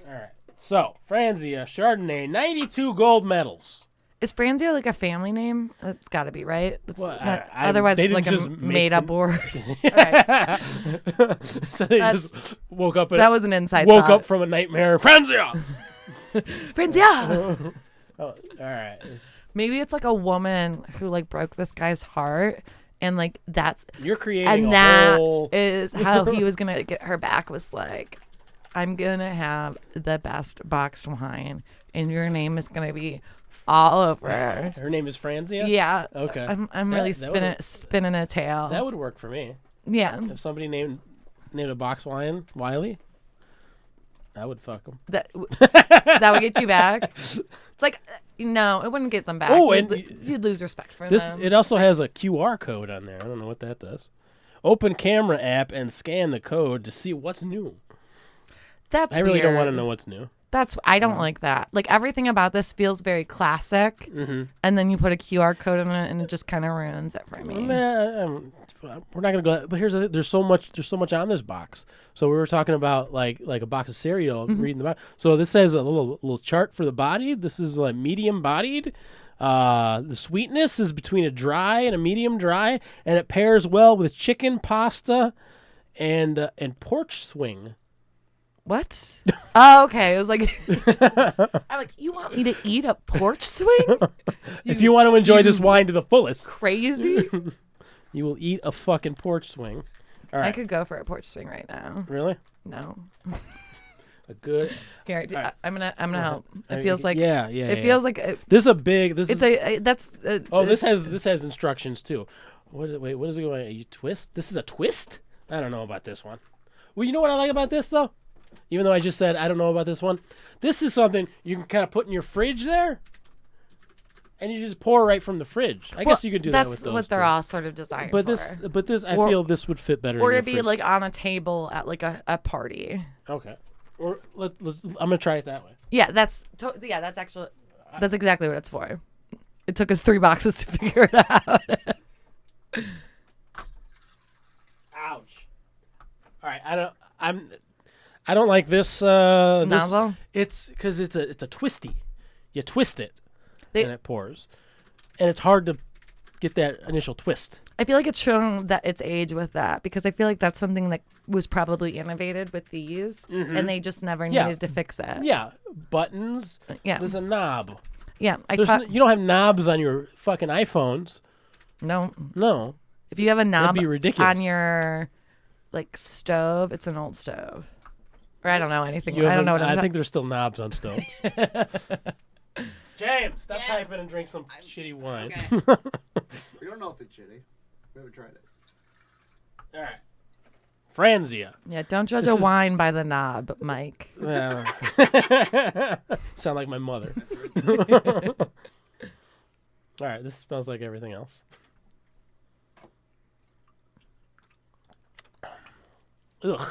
All right. So Franzia Chardonnay, 92 gold medals. Is Franzia like a family name? That's got to be, right? It's Well, not- I- otherwise, they it's like didn't a just make made-up them- word. Right. So they That's- just woke up. That was an inside woke thought. up from a nightmare. Franzia. Franzia! Oh, all right. Maybe it's like a woman who like broke this guy's heart, and like that's You're creating and a that whole. is how he was gonna get her back. Was like, I'm gonna have the best boxed wine, and your name is gonna be all over. Her name is Franzia. Yeah. Okay. I'm That- really that spinning a tail. That would work for me. Yeah. If somebody named a box wine Wiley, I would fuck him. That would get you back. It's like no, it wouldn't get them back. Oh, you'd, and you'd lose respect for This them. it also has a QR code on there. I don't know what that does. Open camera app and scan the code to see what's new. That's I really don't want to weird. know what's new. That's I don't like that. Like everything about this feels very classic, and then you put a QR code in it, and it just kind of ruins it for me. We're not gonna go. But here's the thing, there's so much on this box. So we were talking about like a box of cereal, reading the box. So this says a little chart for the body. This is like medium bodied. The sweetness is between a dry and a medium dry, and it pairs well with chicken pasta and porch swing. What? Oh, okay. It was like, I'm like, you want me to eat a porch swing? If you want to enjoy this wine to the fullest, Crazy. you will eat a fucking porch swing. All right. I could go for a porch swing right now. Really? No. A good. Here, All right. I'm gonna help. It feels like yeah. It feels like This is a big. This it's is. that's. Oh, this has instructions too. What is it going? You twist. This is a twist. I don't know about this one. Well, you know what I like about this though. Even though I just said I don't know about this one, this is something you can kind of put in your fridge there, and you just pour right from the fridge. I guess you could do that with those. That's what they're too. all sort of designed But for. this, I Or- feel this would fit better. Or in to your be fridge. like on a table at like a party. Okay. Or let's. I'm gonna try it that way. Yeah, that's actually that's exactly what it's for. It took us 3 boxes to figure it out. Ouch. All right. I don't like this. Nozzle? It's because it's a twisty. You twist it, They- and it pours, and it's hard to get that initial twist. I feel like it's shown that its age with that because I feel like that's something that was probably innovated with these, and they just never needed to fix it. Yeah, buttons. Yeah. There's a knob. Yeah, You don't have knobs on your fucking iPhones. No. No. If you have a knob be ridiculous. on your like stove, it's an old stove. Or I don't know anything. You I don't know haven't- what I'm I think there's still knobs on stoves. James, stop typing and drink some shitty wine. We don't know if it's shitty. We haven't tried it. All right. Franzia. Yeah, don't judge This a is- wine by the knob, Mike. Sound like my mother. All right, this smells like everything else. Ugh.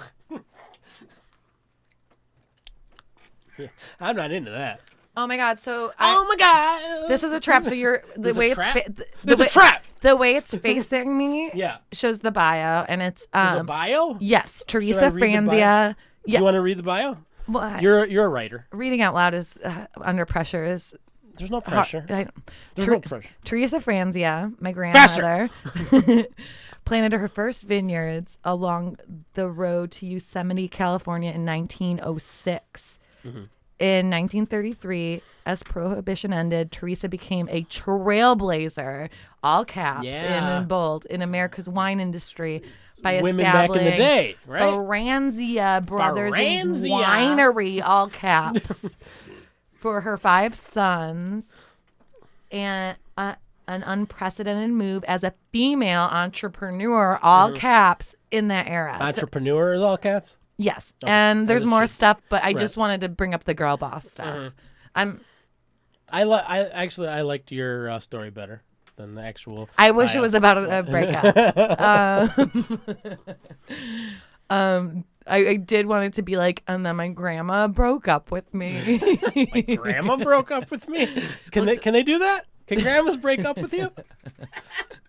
Yeah, I'm not into that. Oh my god! So Oh my god! this is a trap. So you're the This a way it's trap? the There's way, a trap. The way it's facing me Yeah. shows the bio, and it's There's a bio. yes, I Teresa read the bio? Franzia. Do Yeah, you want to read the bio? well, You're a writer. reading out loud is under pressure is There's no hard- pressure. There's no pressure. Teresa Franzia, my grandmother, planted her first vineyards along the road to Yosemite, California in 1906. In 1933, as Prohibition ended, Teresa became a trailblazer, all caps Yeah. in bold, in America's wine industry by Women back in the establishing day, right? Franzia Brothers Franzia. Winery, all caps, for her 5 sons, and an unprecedented move as a female entrepreneur, all caps, in that era. So- Entrepreneur is all caps. yes, and there's As it more should. stuff, but I Right. just wanted to bring up the girl boss stuff. I liked your story better than the actual. I wish it bio. was about a breakup. I did want it to be like, and then my grandma broke up with me. My grandma broke up with me. Can they do that? Can grandmas break up with you?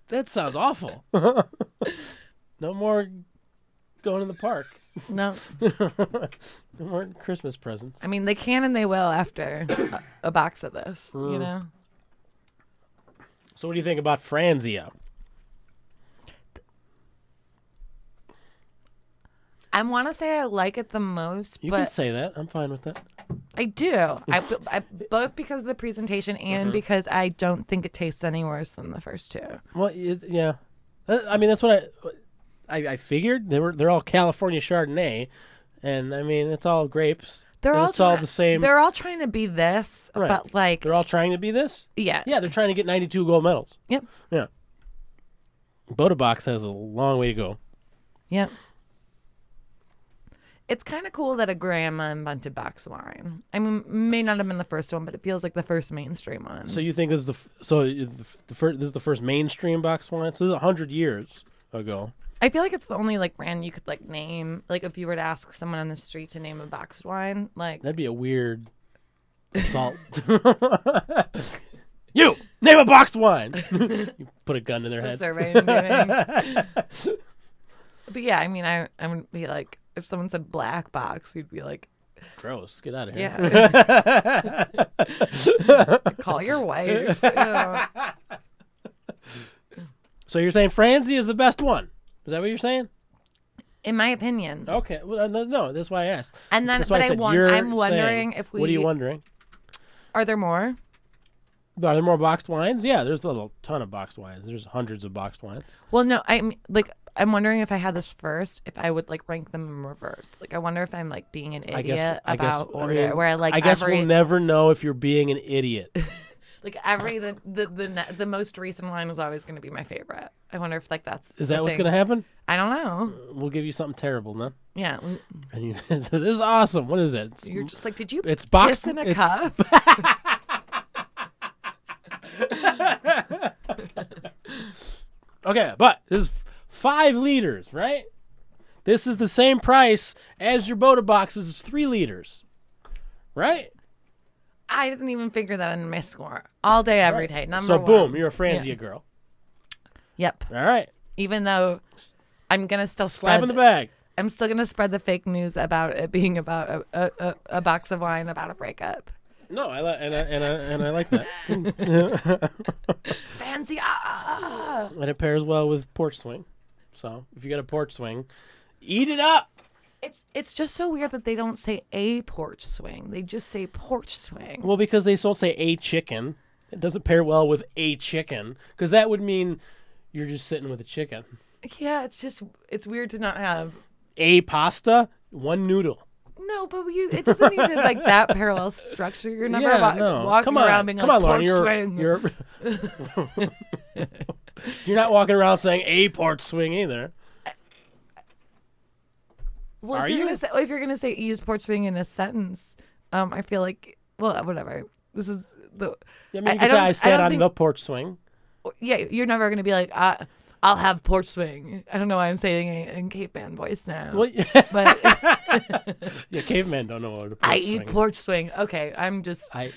That sounds awful. No more going to the park. No, No more Christmas presents. I mean they can and they will after a box of this. You know. So what do you think about Franzia? I want to say I like it the most, You can but say that. I'm fine with that. I do. I both because of the presentation and because I don't think it tastes any worse than the first two. Well, yeah. I mean, that's what I figured. They're all California Chardonnay, and I mean, it's all grapes. They're and all it's all the same. They're all trying to be this, Right. but like They're all trying to be this. yeah. Yeah, they're trying to get 92 gold medals. Yep. Yeah. Box has a long way to go. Yep. It's kind of cool that a grandma invented box wine. I mean, may not have been the first one, but it feels like the first mainstream one. So you think this is the first? This is the first mainstream box wine. So this is 100 years ago. I feel like it's the only like brand you could like name. Like if you were to ask someone on the street to name a boxed wine, like That'd be a weird assault. You name a boxed wine. You put a gun to their it's a head. survey I'm doing. But yeah, I mean, I would be like, if someone said black box, you'd be like, Gross. Get out of here. yeah. Call your wife. Ew. So you're saying Franzia is the best one? Is that what you're saying? In my opinion. Okay. Well, no, that's why I asked. And then, That's why but said I'm you're wondering saying. if we. What are you wondering? Are there more? Are there more boxed wines? Yeah, there's a little ton of boxed wines. There's hundreds of boxed wines. Well, no, I'm wondering if I had this first, if I would like rank them in reverse. Like, I wonder if I'm like being an idiot about order, where I like I guess every we'll never know if you're being an idiot. like every the most recent wine is always going to be my favorite. I wonder if like that's Is that what's gonna happen? I don't know. We'll give you something terrible, then. Yeah, And you, this is awesome. What is it? you're just like, did you It's boxed piss in a it's- cup? Okay, but this is 5 liters, right? This is the same price as your Boda boxes is 3 liters, right? I didn't even figure that in my score. All day, every day. Number So one. boom, you're a Franzia girl. Yep. All right, Even though I'm gonna still slap spread in the bag. I'm still gonna spread the fake news about it being about a box of wine about a breakup. No, I like that. Fancy. And it pairs well with porch swing. So if you got a porch swing, eat it up. It's just so weird that they don't say a porch swing. They just say porch swing. Well, because they don't say a chicken. It doesn't pair well with a chicken because that would mean you're just sitting with a chicken. Yeah, it's weird to not have A pasta, one noodle. No, but it doesn't need to like that parallel structure. You're never walking around being Come like on, Lauren, porch swing. You're not walking around saying a porch swing either. Well, Are if you're gonna say use porch swing in a sentence, I feel like whatever. This is the. I mean, I said on the porch swing. Yeah, you're never gonna be like I'll have porch swing. I don't know why I'm saying it in caveman voice now. Well, but yeah, cavemen don't know what a porch swing. eat porch swing. Okay,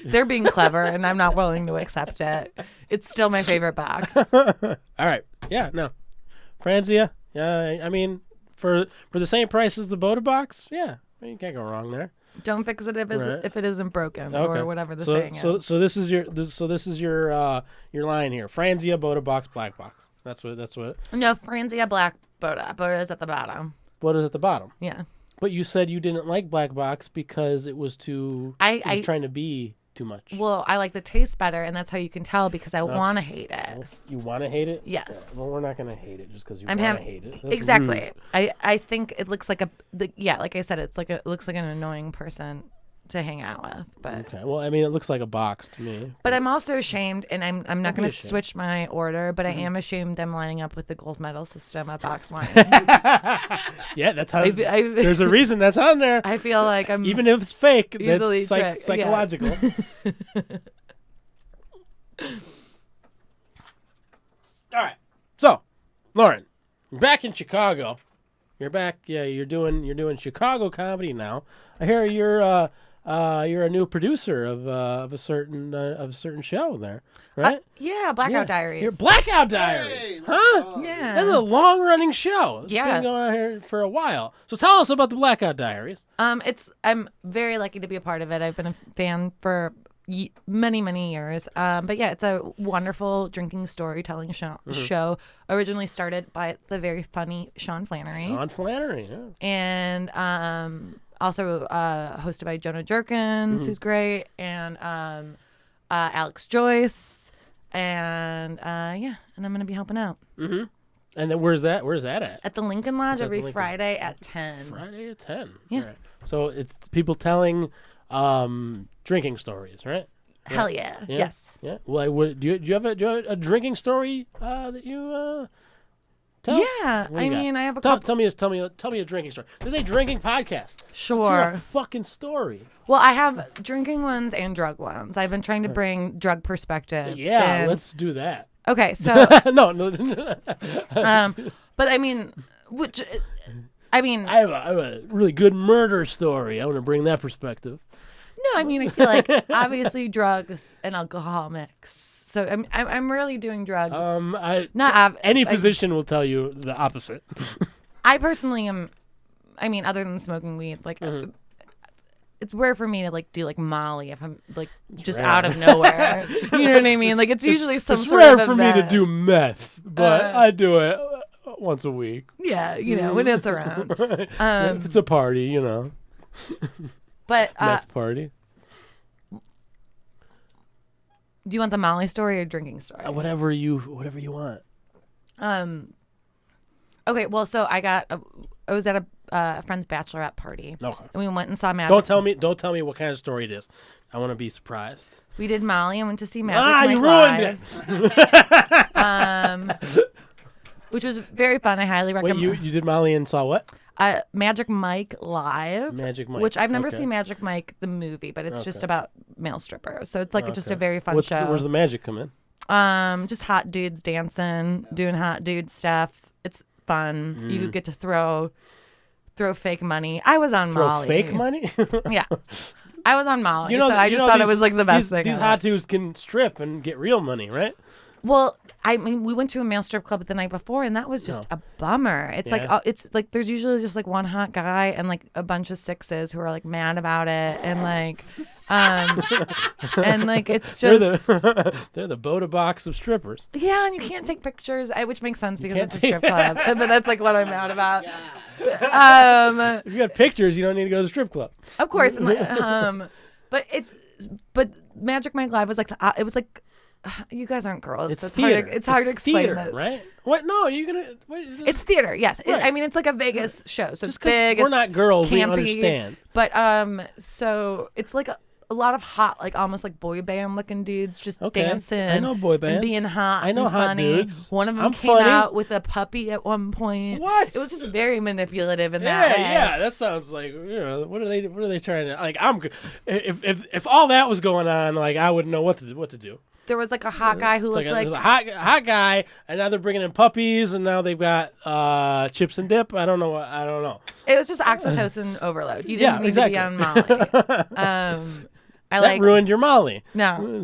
they're being clever, and I'm not willing to accept it. It's still my favorite box. All right. Yeah. No. Franzia. Yeah. I mean, for the same price as the Boda box. Yeah. You can't go wrong there. Don't fix it if it isn't broken Okay. or whatever the saying is. So this is your line here. Franzia, Boda box, black box. That's what. No, Franzia black Boda. Boda is at the bottom. Boda's at the bottom. Yeah. But you said you didn't like black box because it was too. It was trying to be too much. Well, I like the taste better, and that's how you can tell because I want to hate it. Well, you want to hate it? Yes. Yeah, well, we're not going to hate it just because you want to hate it. That's exactly. rude. I think it looks like like I said, it looks like an annoying person to hang out with. But okay. Well, I mean, it looks like a box to me. But I'm also ashamed, and I'm not going to ashamed. switch my order, but I am ashamed I'm lining up with the gold medal system at Box Wine. Yeah, that's how. There's a reason that's on there. I feel like I'm even if it's fake. easily That's tricked, psychological. All right. So, Lauren, you're back in Chicago. You're back. Yeah, you're doing Chicago comedy now. I hear you're a new producer of a certain show there, right? yeah, Blackout Diaries. You're Blackout Diaries, huh? Yeah. That's a long running show. It's Yeah. been going on here for a while. So tell us about the Blackout Diaries. I'm very lucky to be a part of it. I've been a fan for many years. But yeah, it's a wonderful drinking storytelling show. Originally started by the very funny Sean Flannery. Yeah. And also hosted by Jonah Jerkins, who's great, and Alex Joyce, and and I'm gonna be helping out. Mm-hmm. And then where's that at? At the Lincoln Lodge It's at the every Lincoln. Friday at 10. Friday at 10. Yeah. Right. So it's people telling drinking stories, right? Hell yeah. Yeah? Yes. Yeah. Well, do you have a drinking story that you tell? Yeah. What do you got? mean, I have a Tell couple. me a drinking story. There's a drinking podcast. Sure. Let's hear a fucking story. Well, I have drinking ones and drug ones. I've been trying to bring drug perspective. Yeah, in. let's do that. Okay, so no. but I mean, I have a really good murder story. I want to bring that perspective. No, I mean, I feel like obviously drugs and alcohol mix. So I'm really doing drugs. Any physician will tell you the opposite. I personally am. I mean, other than smoking weed, like it's rare for me to like do like Molly if I'm like just rare. out of nowhere. You know what I mean? Like it's usually some It's sort rare of for me to event. do meth, but I do it once a week. Yeah, you know when it's around. If it's a party, you know. But Meth party. do you want the Molly story or drinking story? Whatever you want. Okay, well, so I was at a friend's bachelorette party. Okay. And we went and saw Magic. Don't tell me what kind of story it is. I want to be surprised. We did Molly and went to see Magic You ruined it. Which was very fun. I highly Wait, recommend. you did Molly and saw what? Magic Mike Live. Magic Mike. Which I've never Okay. seen Magic Mike the movie, but it's just Okay. about male strippers. So it's like just a Okay. very fun show. Where's the magic come in? Just hot dudes dancing, doing hot dude stuff. It's fun. You get to throw fake money. I was on Throw Molly. fake money? Yeah. I was on Molly, You know, so I just thought it was like the best thing. These ever. hot dudes can strip and get real money, right? Well, I mean, we went to a male strip club the night before, and that was just a bummer. It's it's like there's usually just like one hot guy and like a bunch of sixes who are like mad about it, and like, and like it's just they're the Boda box of strippers. yeah, and you can't take pictures, which makes sense because it's a strip club. But that's like what I'm mad about. If you got pictures, you don't need to go to the strip club. Of course, but Magic Mike Live was like it was like. You guys aren't girls. It's so theater. It's hard to explain theater, this. Right? What? No, you're gonna. It's theater. Yes. Right. I mean, it's like a Vegas show, so Just it's big. we're not girls. Campy, We understand. But so it's like a lot of hot, like almost like boy band looking dudes just dancing. I know boy bands. And being hot. I know and hot funny. dudes. One of them I'm came funny. out with a puppy at one point. What? It was just very manipulative in that way. Yeah. That sounds like what are they trying to like? If all that was going on, like I wouldn't know what to do. There was like a hot guy who looked like there's a hot guy, and now they're bringing in puppies, and now they've got chips and dip. I don't know. It was just oxytocin overload. You didn't need to be on Molly. That ruined your Molly. No.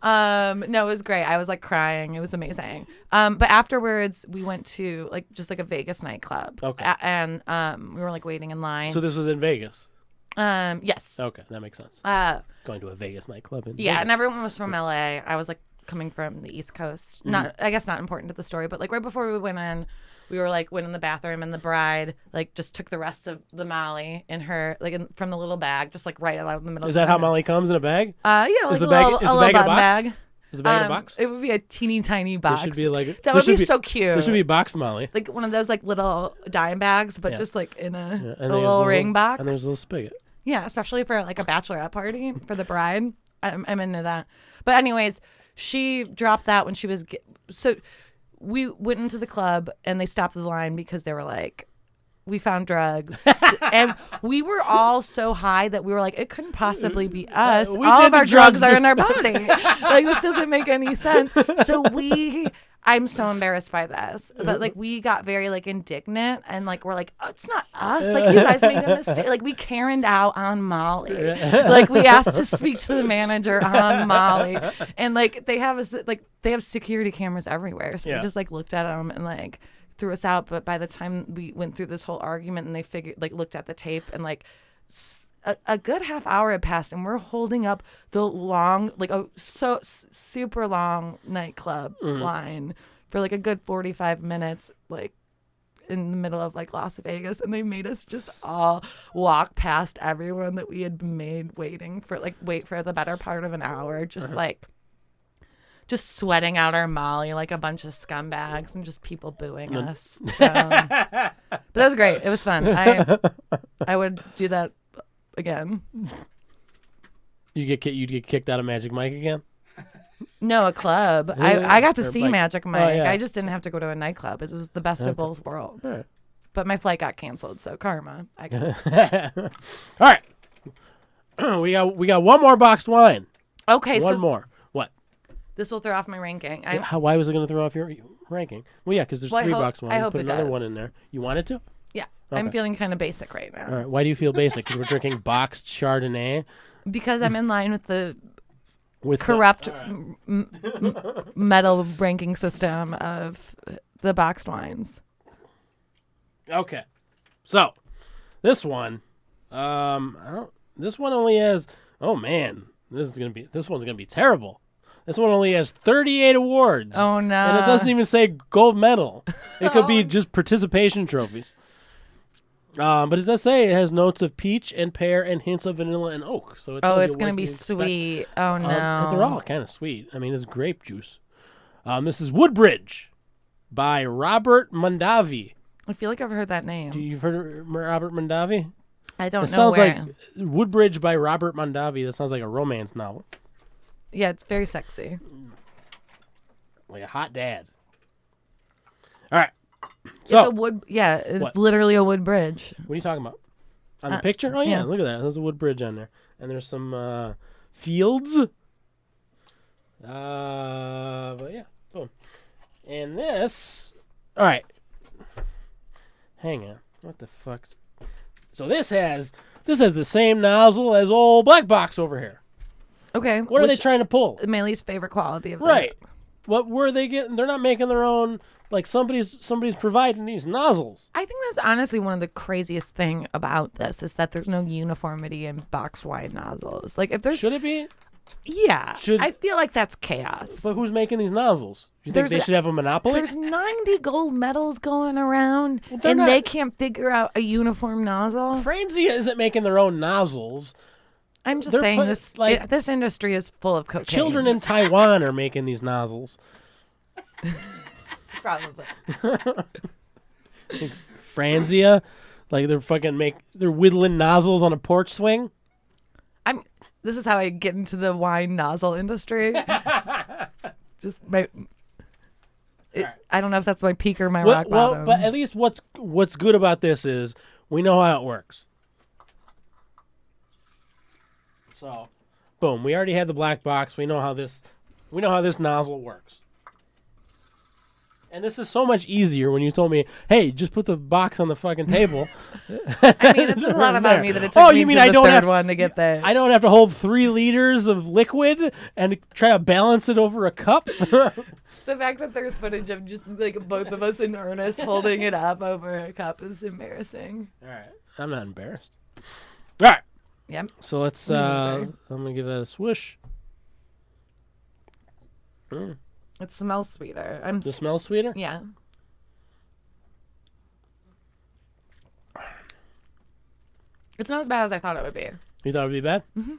No, it was great. I was like crying. It was amazing. But afterwards we went to like just like a Vegas nightclub. Okay. And we were like waiting in line. So this was in Vegas. Yes. Okay, that makes sense. Going to a Vegas nightclub in yeah, Vegas. and everyone was from LA. I was like coming from the East Coast. I guess not important to the story, but like right before we went in, we were like went in the bathroom, and the bride like just took the rest of the Molly in her like from the little bag, just like right out in the middle. Is that how Molly comes in a bag? Yeah, like is the a bag little, is the a bag little in a box? bag. Is the bag in a box? It would be a teeny tiny box. There should be like that would be so cute. There should be boxed Molly. Like one of those like little dime bags, but Yeah. just like in a And little there's ring box. And there's a little spigot. Yeah, especially for like a bachelorette party for the bride. I'm into that. But anyways, she dropped that when she was so we went into the club and they stopped the line because they were like, we found drugs. And we were all so high that we were like, it couldn't possibly be us. We all did of the our drugs drugs are in our body. Like, this doesn't make any sense. So I'm so embarrassed by this. But like we got very like indignant and like we're like, oh, it's not us. Like you guys made a mistake. Like we Karened out on Molly. Like we asked to speak to the manager on Molly. And like they have security cameras everywhere. So Yeah. we just like looked at them and like threw us out. But by the time we went through this whole argument and they figured like looked at the tape and like a good half hour had passed and we're holding up the long like super long nightclub line for like a good 45 minutes like in the middle of like Las Vegas, and they made us just all walk past everyone that we had made wait for the better part of an hour, just like just sweating out our Molly like a bunch of scumbags and just people booing us. So, but that was great. It was fun. I would do that again. You'd get kicked out of Magic Mike again? No, a club. Really? I got to Or see like- Magic Mike. Oh, yeah. I just didn't have to go to a nightclub. It was the best of both worlds. All right. But my flight got canceled, so karma, I guess. All right. we got one more boxed wine. Okay, One so more. What? this will throw off my ranking. Why was it going to throw off your ranking? Well, yeah, because there's Well, I three hope- boxed wines. I hope Put it another does. one in there. You wanted to? Yeah, I'm Okay. feeling kind of basic right now. All right. Why do you feel basic? Because we're drinking boxed Chardonnay Because I'm in line with the with corrupt metal ranking system of the boxed wines. Okay. So, this one, this one only has. Oh man, this one's gonna be terrible. This one only has 38 awards. Oh no! And it doesn't even say gold medal. It could be just participation trophies. But it does say it has notes of peach and pear and hints of vanilla and oak. So it tells you it's gonna what be you expect. sweet. Oh no! And they're all kind of sweet. I mean, it's grape juice. This is Woodbridge by Robert Mondavi. I feel like I've heard that name. You've heard of Robert Mondavi? I don't It know sounds where. like Woodbridge by Robert Mondavi. That sounds like a romance novel. Yeah, it's very sexy. Like a hot dad. All right. It's So, a wood. Yeah, it's What? literally a wood bridge. what are you talking about? On the picture? Oh, yeah, yeah. look at that. There's a wood bridge on there. And there's some fields. But yeah, boom. And this... All right. Hang on. What the fuck? So this has the same nozzle as old Black Box over here. Okay. What are they trying to pull? My least favorite quality of Right. What were they getting? They're not making their own. Like somebody's providing these nozzles. I think that's honestly one of the craziest thing about this is that there's no uniformity in boxed wine nozzles. Like if there's Should it be? yeah, I feel like that's chaos. But who's making these nozzles? You think they should have a monopoly? There's 90 gold medals going around, they're not- they can't figure out a uniform nozzle. Franzia isn't making their own nozzles. I'm just they're saying put- this like- this industry is full of cocaine. Children in Taiwan are making these nozzles. probably. Franzia, like they're whittling nozzles on a porch swing. This is how I get into the wine nozzle industry. Just my. I don't know if that's my peak or my rock bottom. But at least what's good about this is we know how it works. So, boom, we already had the black box. We know how this nozzle works. And this is so much easier when you told me, "Hey, just put the box on the fucking table." I mean, it's a lot about me that it took me you mean to I the don't third have one to get there. I don't have to hold 3 liters of liquid and try to balance it over a cup. The fact that there's footage of just like both of us in earnest holding it up over a cup is embarrassing. All right, I'm not embarrassed. All right, Yep. so let's. I'm gonna give that a swish. It smells sweeter. The smell sweeter. Yeah. It's not as bad as I thought it would be. You thought it'd be bad? Mm-hmm.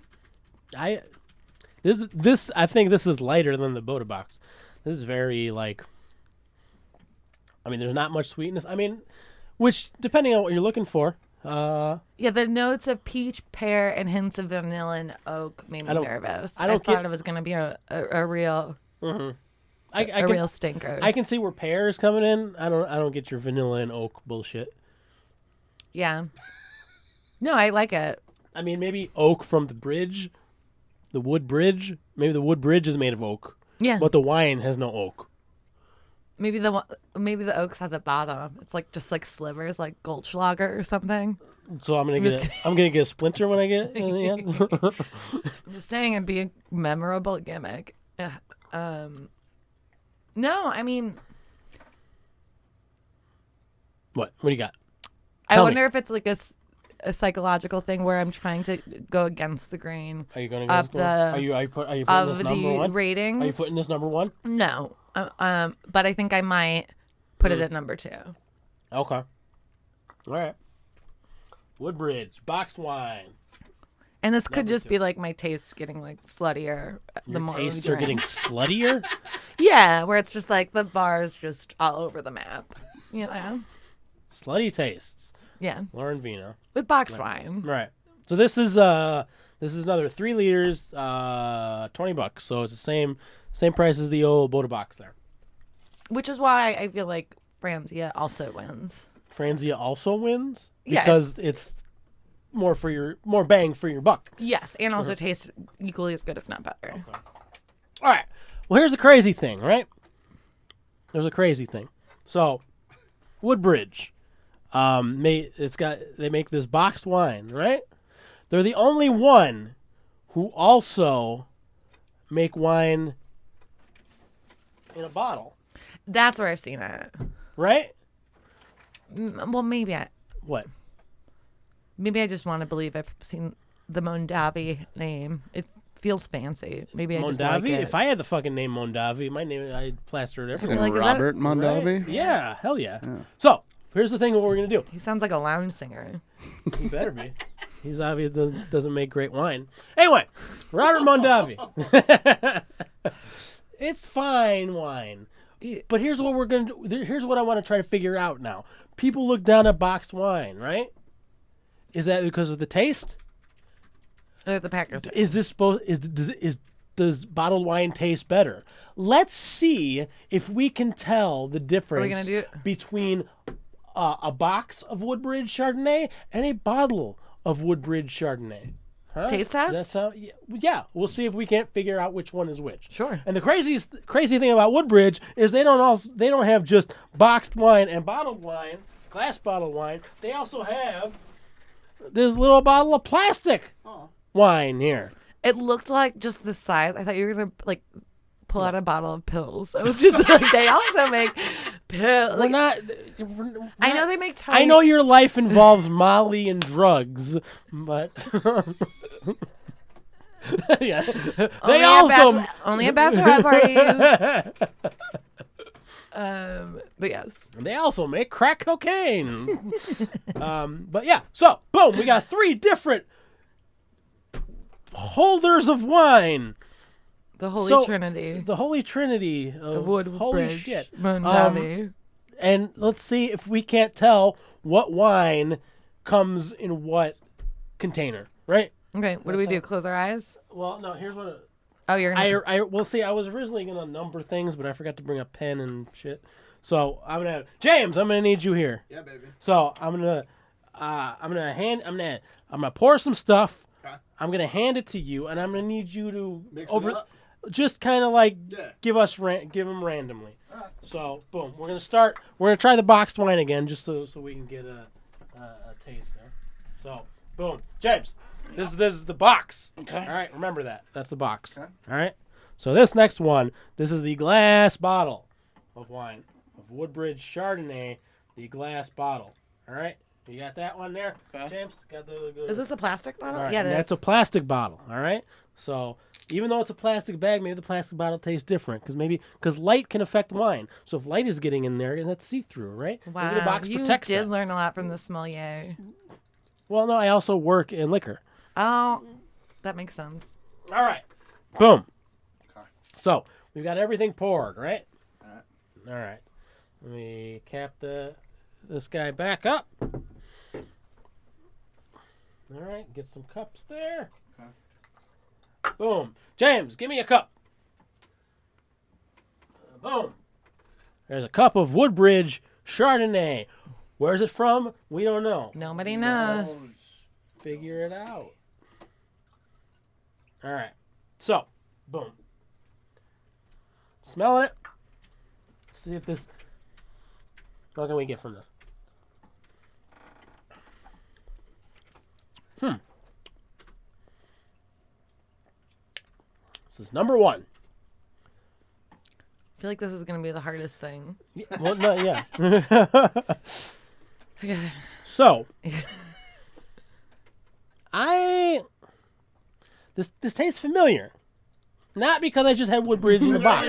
I think this is lighter than the Boda box. This is very like. I mean, there's not much sweetness. I mean, which depending on what you're looking for. Yeah, the notes of peach, pear, and hints of vanilla and oak made me nervous. I thought it was gonna be a real. Mm-hmm. A real stinker. I can see where pear is coming in. I don't get your vanilla and oak bullshit. Yeah. No, I like it. I mean, maybe oak from the bridge, the Woodbridge. Maybe the Woodbridge is made of oak. Yeah. But the wine has no oak. Maybe the oaks at the bottom. It's like just like slivers, like Goldschlager or something. So I'm gonna get a splinter when I get in the end. I'm just saying it'd be a memorable gimmick. No, I mean, What do you got? I wonder if it's like a psychological thing where I'm trying to go against the grain. Are you going of to are you putting this number one? Ratings. Are you putting this number one? No, but I think I might put it at number 2. Okay. All right. Woodbridge boxed wine. And this could just be like my tastes getting like sluttier. The more Tastes we are drink. getting sluttier. Yeah, where it's just like the bar is just all over the map. You know? Slutty tastes. Yeah. Lauren Vino. With boxed wine. Right. So this is another 3 liters, $20. So it's the same price as the old Boda box there. Which is why I feel like Franzia also wins. Franzia also wins Yeah, because it's more bang for your buck. Yes, and also tastes equally as good, if not better. Okay. All right. Well, here's the crazy thing, right? There's a crazy thing. So, Woodbridge, they make this boxed wine, right? They're the only one who also make wine in a bottle, That's where I've seen it. right? Well, maybe I just want to believe I've seen the Mondavi name. It feels fancy. Maybe I just like Mondavi. it. If I had the fucking name Mondavi, my name I'd plaster it everywhere. Like, is that Robert Mondavi. Right? Yeah, hell yeah. So here's the thing: what we're gonna do. He sounds like a lounge singer. He better be. He's obvious doesn't make great wine. Anyway, Robert Mondavi. It's fine wine. But here's what we're gonna do. Here's what I want to try to figure out now. People look down at boxed wine, right? Is that because of the taste? The package. Is this does bottled wine taste better? Let's see if we can tell the difference between a box of Woodbridge Chardonnay and a bottle of Woodbridge Chardonnay. Huh? Taste test? That's how. Yeah, we'll see if we can't figure out which one is which. Sure. And the crazy thing about Woodbridge is they don't have just boxed wine and bottled wine, glass bottled wine. They also have this little bottle of plastic wine here. It looked like just the size. I thought you were gonna like pull out a bottle of pills. I was just like, they also make pills. We're not. I know they make tiny. I know your life involves Molly and drugs, but yeah, they also only a bachelorette party. But yes, they also make crack cocaine. But yeah, so boom, we got 3 different holders of wine. the Holy Trinity The Holy Trinity of Woodbridge holy shit. Mondavi. And let's see if we can't tell what wine comes in what container, right? Okay, what do we do? Close our eyes? Well, no, here's what Oh, you're gonna. we'll see. I was originally gonna number things, but I forgot to bring a pen and shit. So I'm gonna James. I'm gonna need you here. Yeah, baby. So I'm gonna pour some stuff. Okay. I'm gonna hand it to you, and I'm gonna need you to Mix it up. just kind of like Yeah. give them randomly. All right. So boom, we're gonna start. We're gonna try the boxed wine again, just so we can get a taste there. So boom, James. This is the box. Okay. All right, remember that. That's the box. Okay. All right. So this next one, this is the glass bottle of wine of Woodbridge Chardonnay, the glass bottle. All right. You got that one there, Okay. James? Got the good. Is this a plastic bottle? All right, Yeah, and it that's is. a plastic bottle. All right. So even though it's a plastic bag, maybe the plastic bottle tastes different because light can affect wine. So if light is getting in there, and that's see through, right? Wow, Maybe the box you protects did that. learn a lot from the sommelier. Well, no, I also work in liquor. Oh, that makes sense. All right. Boom. Okay. So we've got everything poured, right? All right. All right. Let me cap this guy back up. All right. Get some cups there. Okay. Boom. James, give me a cup. Boom. There's a cup of Woodbridge Chardonnay. Where's it from? We don't know. Nobody knows. Figure it out. All right. So, boom. Smelling it. See if this. What can we get from this? This is number 1. I feel like this is going to be the hardest thing. Well, no, yeah. Okay. So, this tastes familiar. Not because I just had Woodbridge in the box.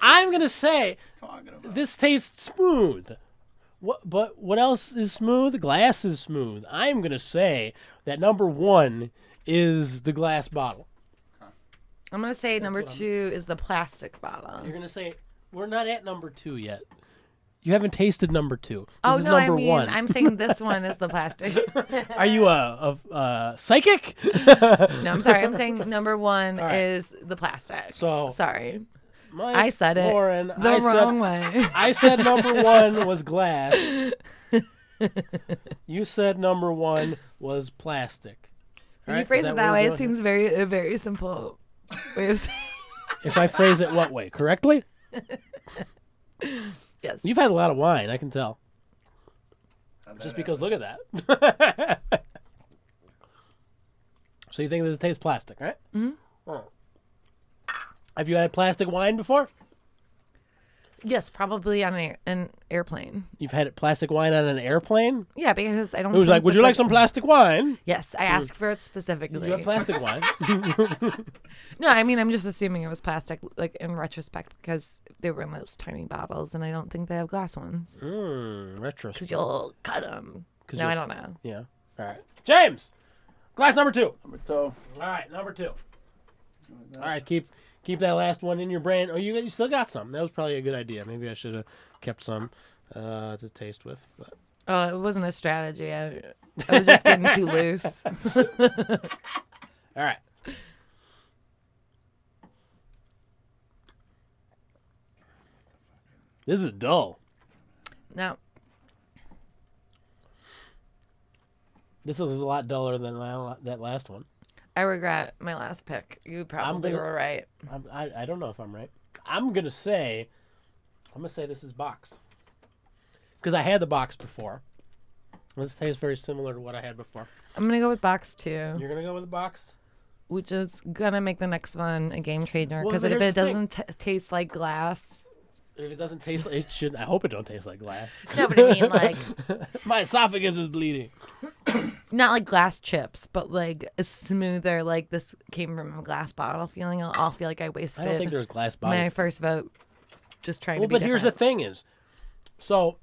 I'm gonna say Talking about. this tastes smooth. But what else is smooth? Glass is smooth. I'm gonna say that number 1 is the glass bottle. I'm going to say number 2 is the plastic bottle. You're gonna say we're not at number 2 yet. You haven't tasted number 2. This Oh, is no, I number mean, 1. I'm saying this one is the plastic. Are you a psychic? No, I'm sorry. I'm saying number 1 right. is the plastic. So- Sorry. Mike, I said it Lauren, the wrong way. I said number 1 was glass. You said number 1 was plastic. When All you right, phrase is it what that we're way, doing it seems a very simple way of saying. If I phrase it what way? Correctly? Yes. You've had a lot of wine, I can tell. Just because look at that. So you think this tastes plastic, right? Mm-hmm. Oh. Have you had plastic wine before? Yes, probably on an airplane. You've had plastic wine on an airplane? Yeah, because I don't. It was like, think would you like some plastic wine? Yes, I asked for it specifically. You have plastic wine. No, I mean I'm just assuming it was plastic, like in retrospect, because they were in those tiny bottles, and I don't think they have glass ones. Retrospect. Because you'll cut them. No, you'll- I don't know. Yeah. All right. James, glass number 2. Number 2. All right, number 2. All right, keep that last one in your brain. Oh, you still got some. That was probably a good idea. Maybe I should have kept some to taste with. But. Oh, it wasn't a strategy. I was just getting too loose. All right. This is dull. No, This is a lot duller than that last one. I regret my last pick. You probably were right. I don't know if I'm right. I'm gonna say this is box because I had the box before. This tastes very similar to what I had before. I'm gonna go with box 2. You're gonna go with the box. which is gonna make the next one a game changer. Well, Because but if here's it the thing. doesn't taste like glass, If it doesn't taste like it should, I hope it don't taste like glass. no, but I mean like My esophagus is bleeding. not like glass chips, but like a smoother. Like this came from a glass bottle feeling. I'll feel like I I wasted don't think there's glass my bottles. first vote. Just trying Well, to be but here's the different. thing is, so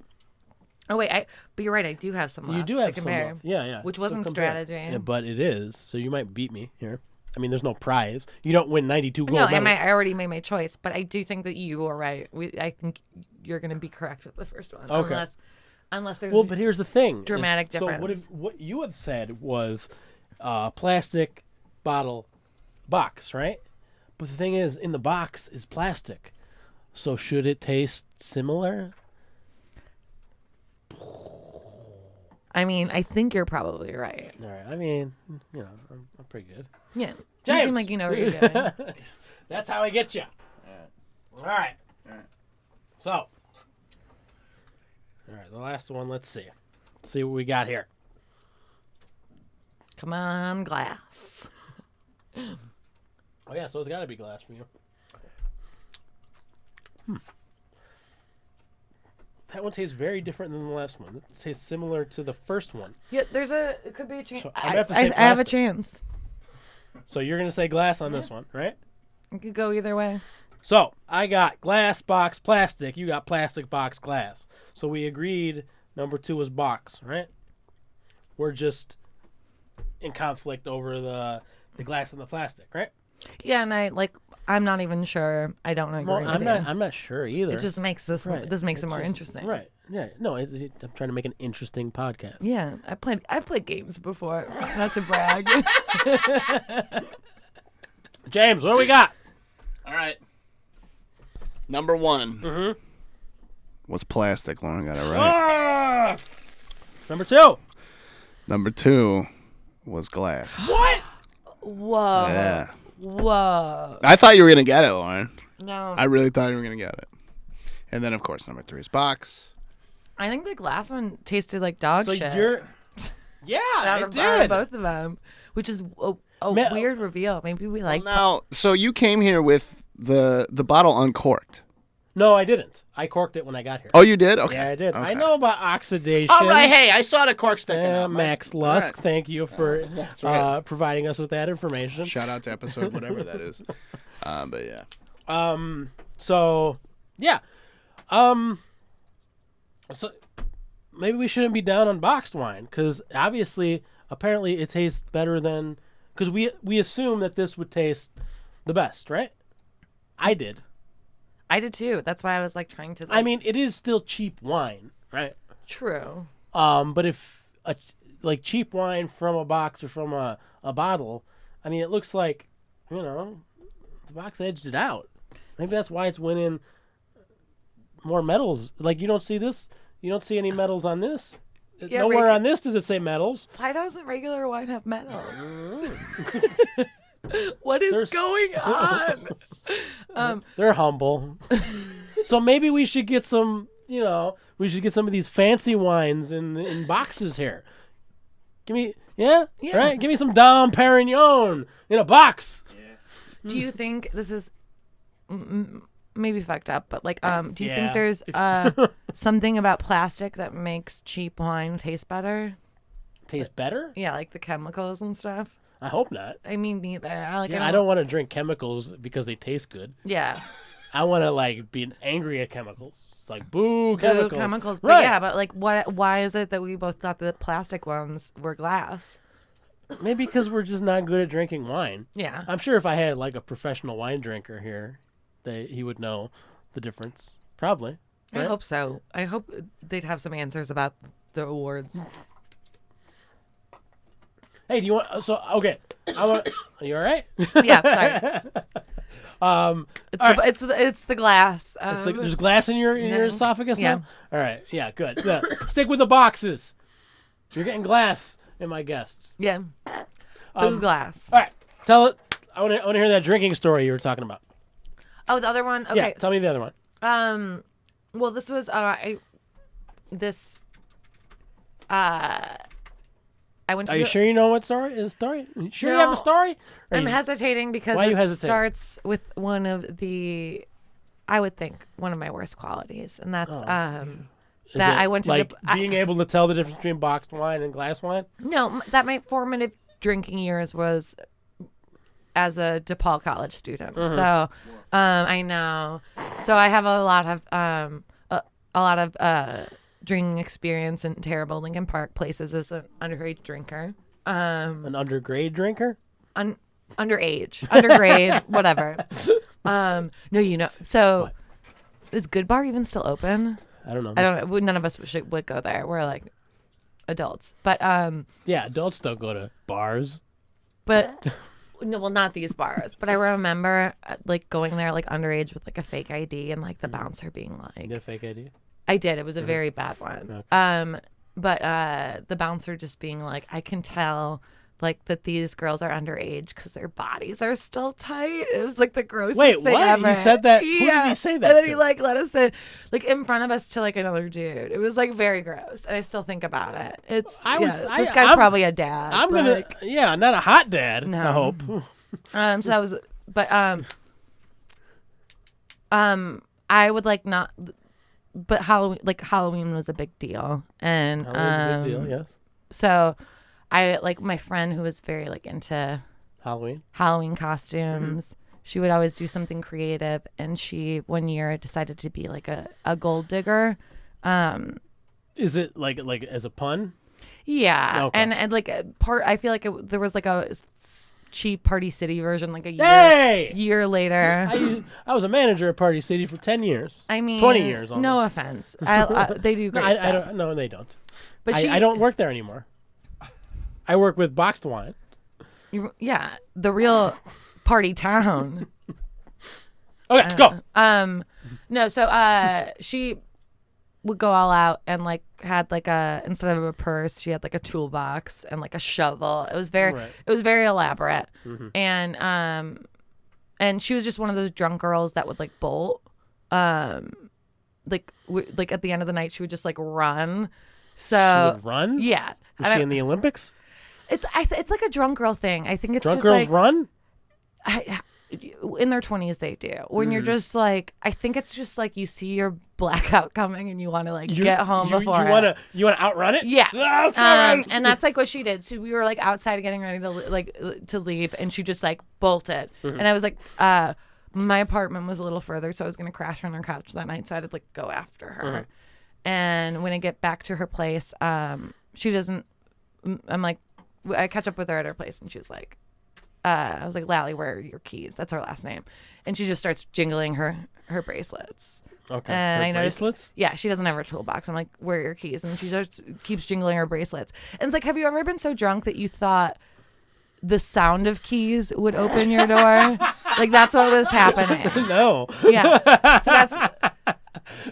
Oh wait, but you're right. I do have some left you do to have some compare. left. Yeah. Which So wasn't compare. strategy. Yeah, but it is. So you might beat me here. I mean, there's no prize. You don't win 92 gold No, medals. I already made my choice, but I do think that you are right. I think you're going to be correct with the first one, Okay. unless there's Well, but here's the thing. is- dramatic So difference. what you have said was plastic bottle box, right? But the thing is, in the box is plastic. So should it taste similar? I mean, I think you're probably right. All right. I mean, I'm pretty good. Yeah, you James! seem like you know what you're doing. That's how I get you. All right. So, all right, the last one. Let's see. Let's see what we got here. Come on, glass. Oh yeah, so it's got to be glass for you. That one tastes very different than the last one. It tastes similar to the first one. Yeah, it could be a chance. So I'm gonna have to say I have a plastic. chance. So you're gonna say glass on this one, right? It could go either way. So I got glass box plastic. You got plastic box glass. So we agreed number 2 was box, right? We're just in conflict over the glass and the plastic, right? Yeah, and I'm not even sure. I don't agree Well, with I'm you. not. I'm not sure either. It just makes this Right. this makes it It's more just- interesting. Right. Yeah. No, I'm trying to make an interesting podcast. Yeah, I've played games before. Not to brag. James, what do we got? All right. Number 1 Mm-hmm. was plastic. Lauren got it right. Ah! Number 2. Number 2 was glass. What? Whoa. Yeah. Whoa. I thought you were gonna get it, Lauren. No. I really thought you were gonna get it. And then, of course, number 3 is box. I think the glass one tasted like dog So shit. you're. Yeah, out it of, out of did. both of them, which is a Man- weird reveal. Maybe we like. Now, so you came here with the bottle uncorked. No, I didn't. I corked it when I got here. Oh, you did? Okay. Yeah, I did. I Okay. know about oxidation. All right. Hey, I saw the cork sticking out. Max Lusk, All right. thank you for right. Providing us with that information. Shout out to episode whatever that is. But yeah. So yeah. So maybe we shouldn't be down on boxed wine because apparently it tastes better than because we assume that this would taste the best, right? I did. I did too. That's why I was like trying to. I mean, it is still cheap wine, right? true. But if like cheap wine from a box or from a bottle, I mean, it looks like, the box edged it out. Maybe that's why it's winning more medals. Like, you don't see any medals on this. Yeah, Nowhere right. on this does it say medals. Why doesn't regular wine have medals? What is There's- going on? They're humble. So maybe we should get some, of these fancy wines in boxes here. Give me, Yeah. right? Give me some Dom Perignon in a box. Do you think this is maybe fucked up, but do you Yeah. think there's something about plastic that makes cheap wine taste better? Taste better? Yeah, like the chemicals and stuff. I hope not. I mean, neither. I don't want to drink chemicals because they taste good. Yeah, I want to be angry at chemicals. It's like boo Boo, chemicals. chemicals. But Right. yeah, but why is it that we both thought the plastic ones were glass? Maybe because we're just not good at drinking wine. Yeah. I'm sure if I had a professional wine drinker here, he would know the difference. Probably. I Right? hope so. I hope they'd have some answers about the awards. Hey, do you want? So okay, I want. Are you all right? Yeah, sorry. It's the glass. It's like there's glass in your no. esophagus Yeah. now. All right, yeah, good. Yeah. Stick with the boxes. You're getting glass in my guests. Yeah. Blue glass. All right, tell it. I want to hear that drinking story you were talking about. Oh, the other one. Yeah, Okay. tell me the other one. Well, this was I went to Are you sure you know what story? Is story? You sure you have a story? Or I'm you- hesitating because Why are you it hesitating? starts with one of the, I would think, one of my worst qualities, and that's Is that it I went to like being able to tell the difference between boxed wine and glass wine. no, that my formative drinking years was as a DePaul college student. Mm-hmm. So I know. So I have a lot of drinking experience in terrible Lincoln Park places as an underage drinker. An undergrade drinker. Undergrade, whatever. No, you know. So is Good Bar even still open? I don't know. I don't know. None of us would go there. We're like adults, but Yeah, adults don't go to bars. But no, well, not these bars. But I remember like going there like underage with like a fake ID and like the bouncer being You like, get a fake ID. I did. It was a very bad one. Okay. But the bouncer just being like, I can tell like that these girls are underage because their bodies are still tight. It was like the grossest Wait, thing what? ever. You said that? Who did he say that And then to? he like let us in, like in front of us to like another dude. It was like very gross, and I still think about it. It's this guy's I'm- probably a dad. I'm gonna. Yeah, not a hot dad. No. I hope. So that was, but I would like not, but Halloween was a big deal, and Halloween's a big deal. Yes. so I like my friend who was very like into Halloween. Halloween costumes. She would always do something creative, and she one year decided to be like a gold digger. Is it like as a pun? Yeah, Okay. and like I feel like there was like a cheap Party City version like a Hey! year later. I was a manager at Party City for 10 years. I mean, 20 years almost. No offense, they do great I stuff. don't. No, they don't. But I don't work there anymore. I work with boxed wine. Yeah, the real party town. Okay, go. No, so she would go all out and like had like instead of a purse, she had like a toolbox and like a shovel. It was very elaborate. And she was just one of those drunk girls that would like bolt. Like at the end of the night she would just like run. So Would run? yeah. Was she in the Olympics? It's like a drunk girl thing. I think it's Drunk just girls like run? in their 20s they do. When you're just like, I think it's just like you see your blackout coming and you want to like get home before you wanna outrun it? Yeah. Ah, let's go. And that's like what she did. So we were like outside getting ready to leave, and she just like bolted. And I was like, my apartment was a little further, so I was gonna crash on her couch that night. So I had to like go after her. And when I get back to her place, she doesn't. I'm like, I catch up with her at her place, and she was like, I was like, Lally, where are your keys? That's her last name. And she just starts jingling her bracelets. Okay. And Her I noticed, bracelets? yeah, she doesn't have her toolbox. I'm like, where are your keys? And she just keeps jingling her bracelets. And it's like, have you ever been so drunk that you thought the sound of keys would open your door? Like, that's what was happening. No. Yeah. So that's,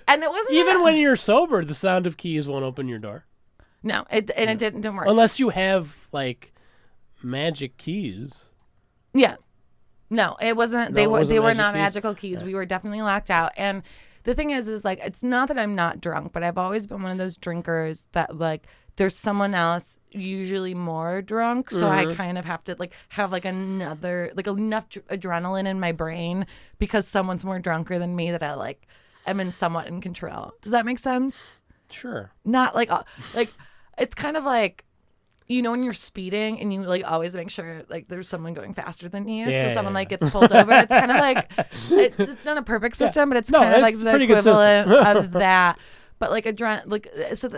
and it wasn't Even that- when you're sober, the sound of keys won't open your door. no, it didn't work. Unless you have like magic keys. Yeah. No, it wasn't. No, They it were wasn't magic not keys? magical keys. We were definitely locked out. And the thing is like, it's not that I'm not drunk, but I've always been one of those drinkers that like there's someone else usually more drunk, so I kind of have to like have like another like enough adrenaline in my brain because someone's more drunker than me that I like am in somewhat in control. Does that make sense? Sure. Not like it's kind of like, you know, when you're speeding and you like always make sure like there's someone going faster than you, Yeah, so someone yeah, like gets pulled over. It's kind of like it's not a perfect system, but it's No, kind of like it's the pretty good equivalent system. of that. But like so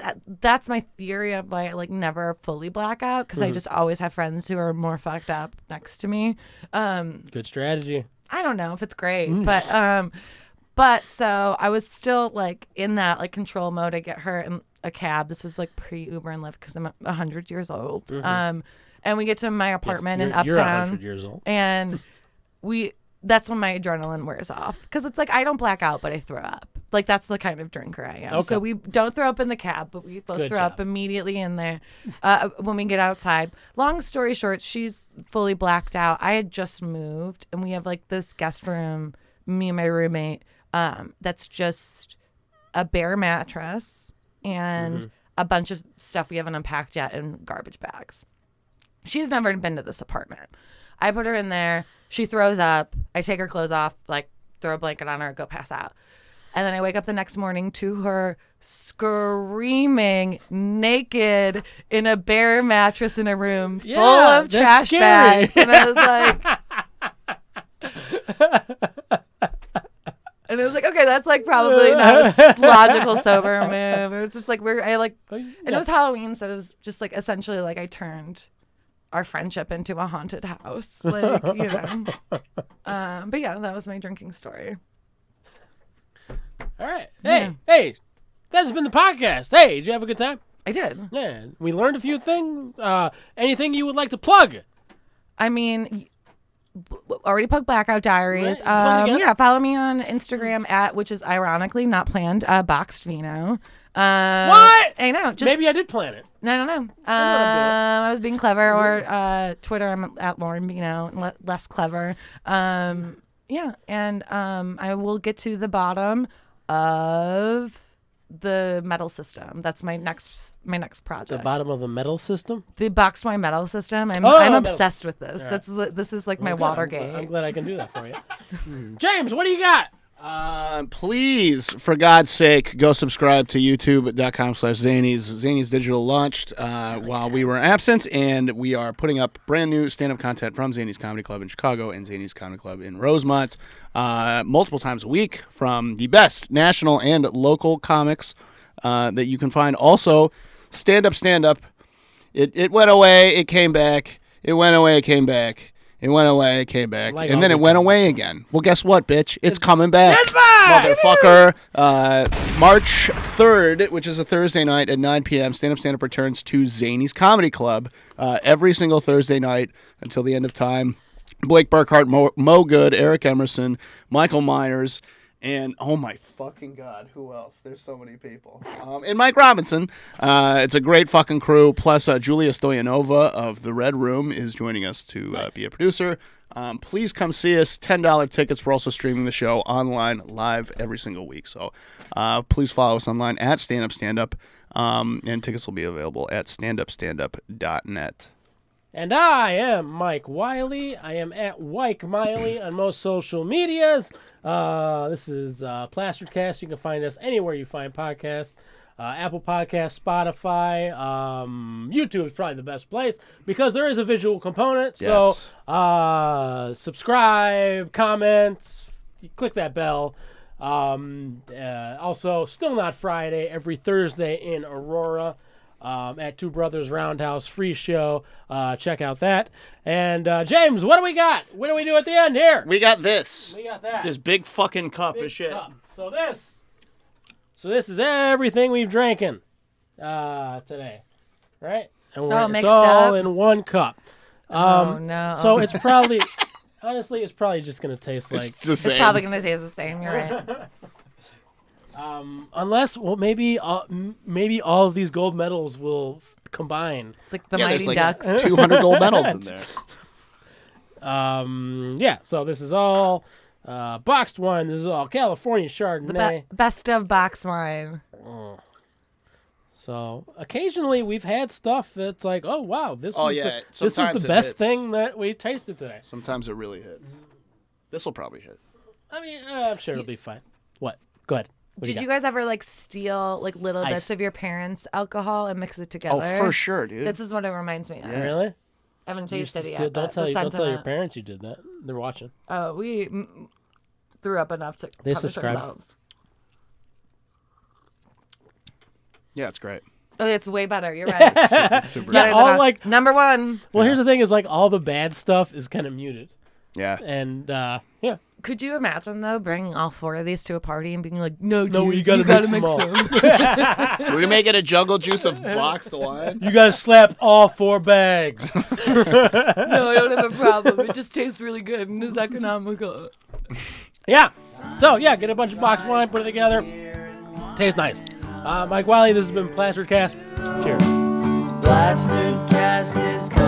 that's my theory of why I like never fully blackout, because I just always have friends who are more fucked up next to me. Good strategy. I don't know if it's great, but so I was still like in that like control mode. I get her in a cab. This was like pre Uber and Lyft because I'm 100 years old. And we get to my apartment in You're Uptown, 100 years old. and that's when my adrenaline wears off, because it's like I don't black out, but I throw up. Like that's the kind of drinker I am. Okay. So we don't throw up in the cab, but we both Good throw up job. immediately in there when we get outside. Long story short, she's fully blacked out. I had just moved, and we have like this guest room, me and my roommate, that's just a bare mattress and a bunch of stuff we haven't unpacked yet in garbage bags. She's never been to this apartment. I put her in there. She throws up. I take her clothes off, like throw a blanket on her, go pass out. And then I wake up the next morning to her screaming naked in a bare mattress in a room full of trash bags. And I was like, okay, that's like probably not a logical sober move. It was just like and it was Halloween, so it was just like essentially like I turned our friendship into a haunted house, like, you know. But yeah, that was my drinking story. All right. Hey, that's been the podcast. Hey, did you have a good time? I did. Yeah, we learned a few things. Anything you would like to plug? I mean, already plugged Blackout Diaries. Right. Yeah, follow me on Instagram which is ironically not planned, Boxed Vino. What? I know. Maybe I did plan it. No. I was being clever. Or Twitter, I'm at Lauren Vino, less clever. Yeah, and I will get to the bottom of the metal system. That's my next project. The bottom of the metal system? The boxed wine metal system. I'm obsessed with this. Right. This is like my Okay, Watergate. I'm glad I can do that for you. James, what do you got? Please, for God's sake, go subscribe to youtube.com/Zanies. Zanies Digital launched while we were absent, and we are putting up brand new stand-up content from Zanies Comedy Club in Chicago and Zanies Comedy Club in Rosemont multiple times a week from the best national and local comics that you can find. Also, stand up. It went away, it came back. It went away, it came back. It went away, it came back, and then it went away again. Well, guess what, bitch? It's coming back. It's back! Motherfucker. March 3rd, which is a Thursday night at 9 p.m., Stand Up returns to Zanies Comedy Club every single Thursday night until the end of time. Blake Burkhart, Mo Good, Eric Emerson, Michael Myers, and oh my fucking God, who else? There's so many people. And Mike Robinson. It's a great fucking crew. Plus, Julia Stoyanova of The Red Room is joining us to be a producer. Please come see us. $10 tickets. We're also streaming the show online live every single week. So please follow us online at Stand Up. And tickets will be available at standupstandup.net. And I am Mike Wiley. I am at Wyke Miley on most social medias. This is Plastered Cast. You can find us anywhere you find podcasts. Apple Podcasts, Spotify, YouTube is probably the best place because there is a visual component. Yes. So subscribe, comment, click that bell. Also, Still Not Friday, every Thursday in Aurora. At Two Brothers Roundhouse, free show. Check out that. And James, what do we got? What do we do at the end here? We got this. We got that. This big fucking cup Big of shit. cup. So this is everything we've drinking today, right? And Oh, it's mixed all up? in one cup. Oh, no. So it's probably, honestly, it's probably just gonna taste like. It's the It's same. probably going to taste the same. You're right. Unless, well, maybe all of these gold medals will combine. It's like the Yeah, Mighty there's Ducks. like 200 gold medals in there. Yeah. So this is all boxed wine. This is all California Chardonnay. Best of box wine. So occasionally we've had stuff that's like, oh wow, this was Sometimes the it best hits. thing that we tasted today. Sometimes it really hits. This will probably hit. I mean, I'm sure it'll be fine. What? Go ahead. What do Did you you got? guys ever like steal like little Ice. bits of your parents' alcohol and mix it together? Oh, for sure, dude. This is what it reminds me of. Yeah. Really? I haven't You used to tasted it steal- yet. don't but tell the don't tell your sentiment- parents you did that. They're watching. Oh, we threw up enough to They punish subscribe. ourselves. Yeah, it's great. Oh, it's way better. You're right. It's super Better all than like- number one. Well, here's the thing: is like all the bad stuff is kind of muted, Yeah. and yeah. Could you imagine though bringing all four of these to a party and being like, "No, No, dude, you gotta mix them all." them. We're making a jungle juice of boxed wine. You guys slap all 4 bags. No, I don't have a problem. It just tastes really good and is economical. Yeah. So yeah, get a bunch of boxed wine, put it together. Tastes nice. Mike Wiley, this has been Plastered Cast. Cheers. Plastered Cast is coming.